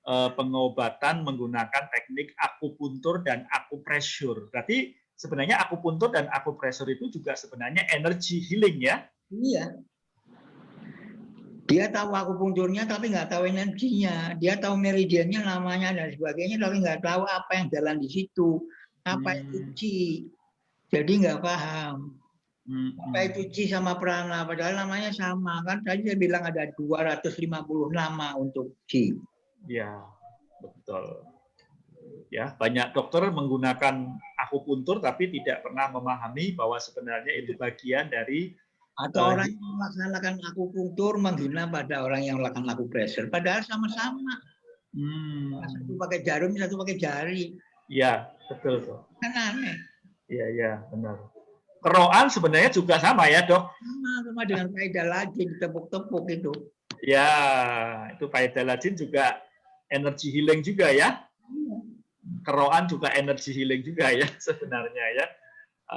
pengobatan menggunakan teknik akupuntur dan akupressure. Berarti sebenarnya akupuntur dan akupressure itu juga sebenarnya energy healing ya? Iya. Dia tahu akupunturnya tapi nggak tahu energinya. Dia tahu meridiannya namanya dan sebagainya tapi nggak tahu apa yang jalan di situ. Apa itu Qi. Jadi nggak paham. Apa itu Qi sama prana padahal namanya sama kan. Tadi saya bilang ada 250 nama untuk Qi. Ya, betul. Ya, banyak dokter menggunakan akupuntur tapi tidak pernah memahami bahwa sebenarnya itu bagian dari atau orang yang melaksanakan akupuntur menghina pada orang yang melakukan akupressure. Padahal sama-sama. Satu pakai jarum, satu pakai jari. Ya, betul tuh. Kan aneh. Iya, iya, benar. Keroan sebenarnya juga sama ya, Dok? Sama dengan paidalajin, tepuk-tepuk itu. Ya, itu paidalajin juga energi healing juga ya. Keroan juga energi healing juga ya sebenarnya ya.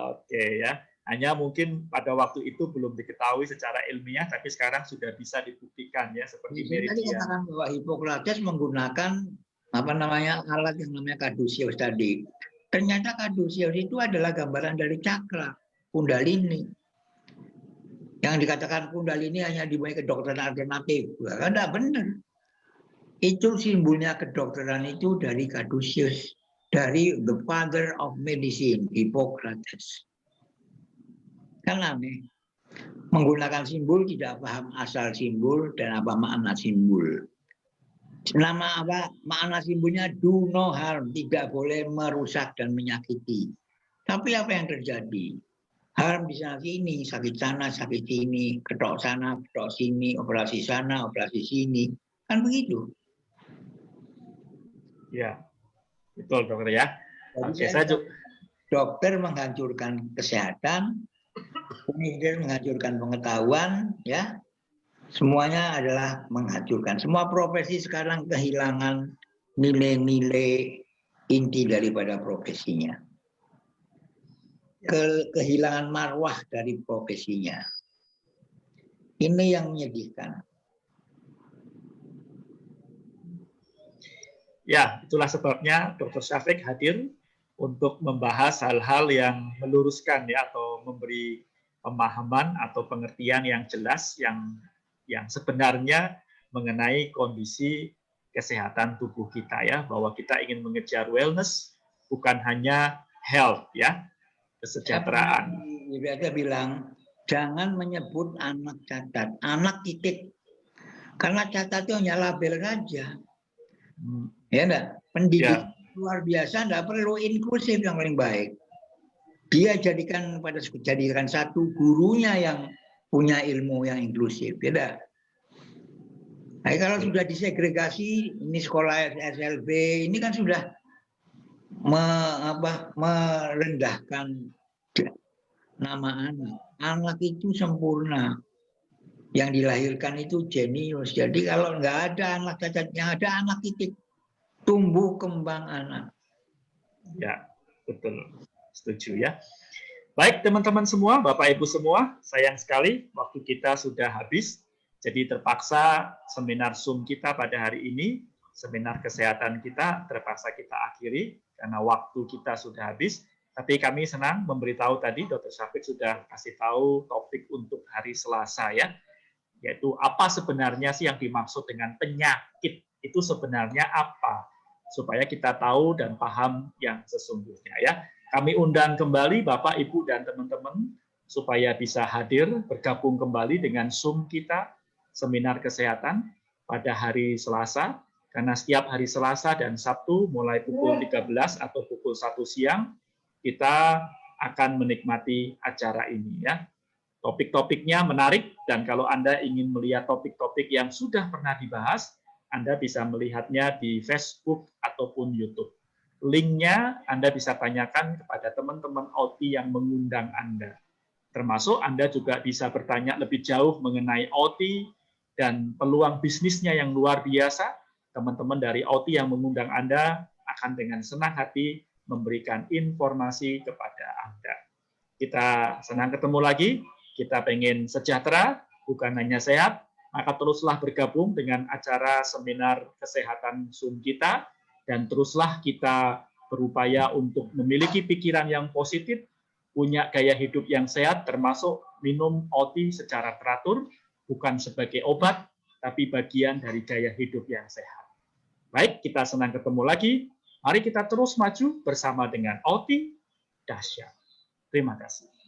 Oke ya. Hanya mungkin pada waktu itu belum diketahui secara ilmiah, tapi sekarang sudah bisa dibuktikan ya seperti meridian. Tadi katakan bahwa Hippocrates menggunakan alat yang namanya caduceus tadi. Ternyata caduceus itu adalah gambaran dari cakra kundalini. Yang dikatakan kundalini hanya dimulai kedokteran alternatif, kan tidak benar. Itu simbolnya kedokteran itu dari caduceus, dari the father of medicine, Hippocrates. Kan aneh. Menggunakan simbol tidak paham asal simbol dan apa makna simbol. Nama apa? Makna simbolnya do no harm, tidak boleh merusak dan menyakiti. Tapi apa yang terjadi? Harm di sana sini, sakit sana, sakit sini, ketok sana, ketok sini, operasi sana, operasi sini. Kan begitu. Ya, betul dokter ya. Oke, dokter menghancurkan kesehatan, kemudian menghancurkan pengetahuan, ya. Semuanya adalah menghancurkan. Semua profesi sekarang kehilangan nilai-nilai inti daripada profesinya. Kehilangan marwah dari profesinya. Ini yang menyedihkan. Ya, itulah sebabnya Dr. Syafiq hadir untuk membahas hal-hal yang meluruskan ya atau memberi pemahaman atau pengertian yang jelas yang sebenarnya mengenai kondisi kesehatan tubuh kita ya, bahwa kita ingin mengejar wellness bukan hanya health ya, kesejahteraan. Dia bilang jangan menyebut anak cacat, anak titik. Karena cacat itu hanya label saja. Ya enggak? Pendidikan luar biasa, enggak perlu inklusif yang paling baik. Dia jadikan satu gurunya yang punya ilmu yang inklusif, ya enggak? Nah, kalau sudah disegregasi, ini sekolah SLB, ini kan sudah merendahkan nama anak. Anak itu sempurna. Yang dilahirkan itu jenius. Jadi kalau nggak ada anak cacat, yang ada anak titik. Tumbuh kembang anak. Ya, betul. Setuju ya. Baik teman-teman semua, Bapak Ibu semua, sayang sekali waktu kita sudah habis. Jadi terpaksa seminar Zoom kita pada hari ini seminar kesehatan kita terpaksa kita akhiri karena waktu kita sudah habis. Tapi kami senang memberitahu tadi, Dr. Syafiq sudah kasih tahu topik untuk hari Selasa ya, yaitu apa sebenarnya sih yang dimaksud dengan penyakit, itu sebenarnya apa, supaya kita tahu dan paham yang sesungguhnya ya. Kami undang kembali Bapak, Ibu, dan teman-teman supaya bisa hadir, bergabung kembali dengan Zoom kita, seminar kesehatan, pada hari Selasa, karena setiap hari Selasa dan Sabtu mulai pukul 13 atau pukul 1 siang, kita akan menikmati acara ini ya. Topik-topiknya menarik, dan kalau Anda ingin melihat topik-topik yang sudah pernah dibahas, Anda bisa melihatnya di Facebook ataupun YouTube. Linknya Anda bisa tanyakan kepada teman-teman OT yang mengundang Anda. Termasuk Anda juga bisa bertanya lebih jauh mengenai OT dan peluang bisnisnya yang luar biasa. Teman-teman dari OT yang mengundang Anda akan dengan senang hati memberikan informasi kepada Anda. Kita senang ketemu lagi, kita pengen sejahtera, bukan hanya sehat, maka teruslah bergabung dengan acara seminar kesehatan Zoom kita, dan teruslah kita berupaya untuk memiliki pikiran yang positif, punya gaya hidup yang sehat, termasuk minum OT secara teratur, bukan sebagai obat, tapi bagian dari gaya hidup yang sehat. Baik, kita senang ketemu lagi. Mari kita terus maju bersama dengan OT dahsyat. Terima kasih.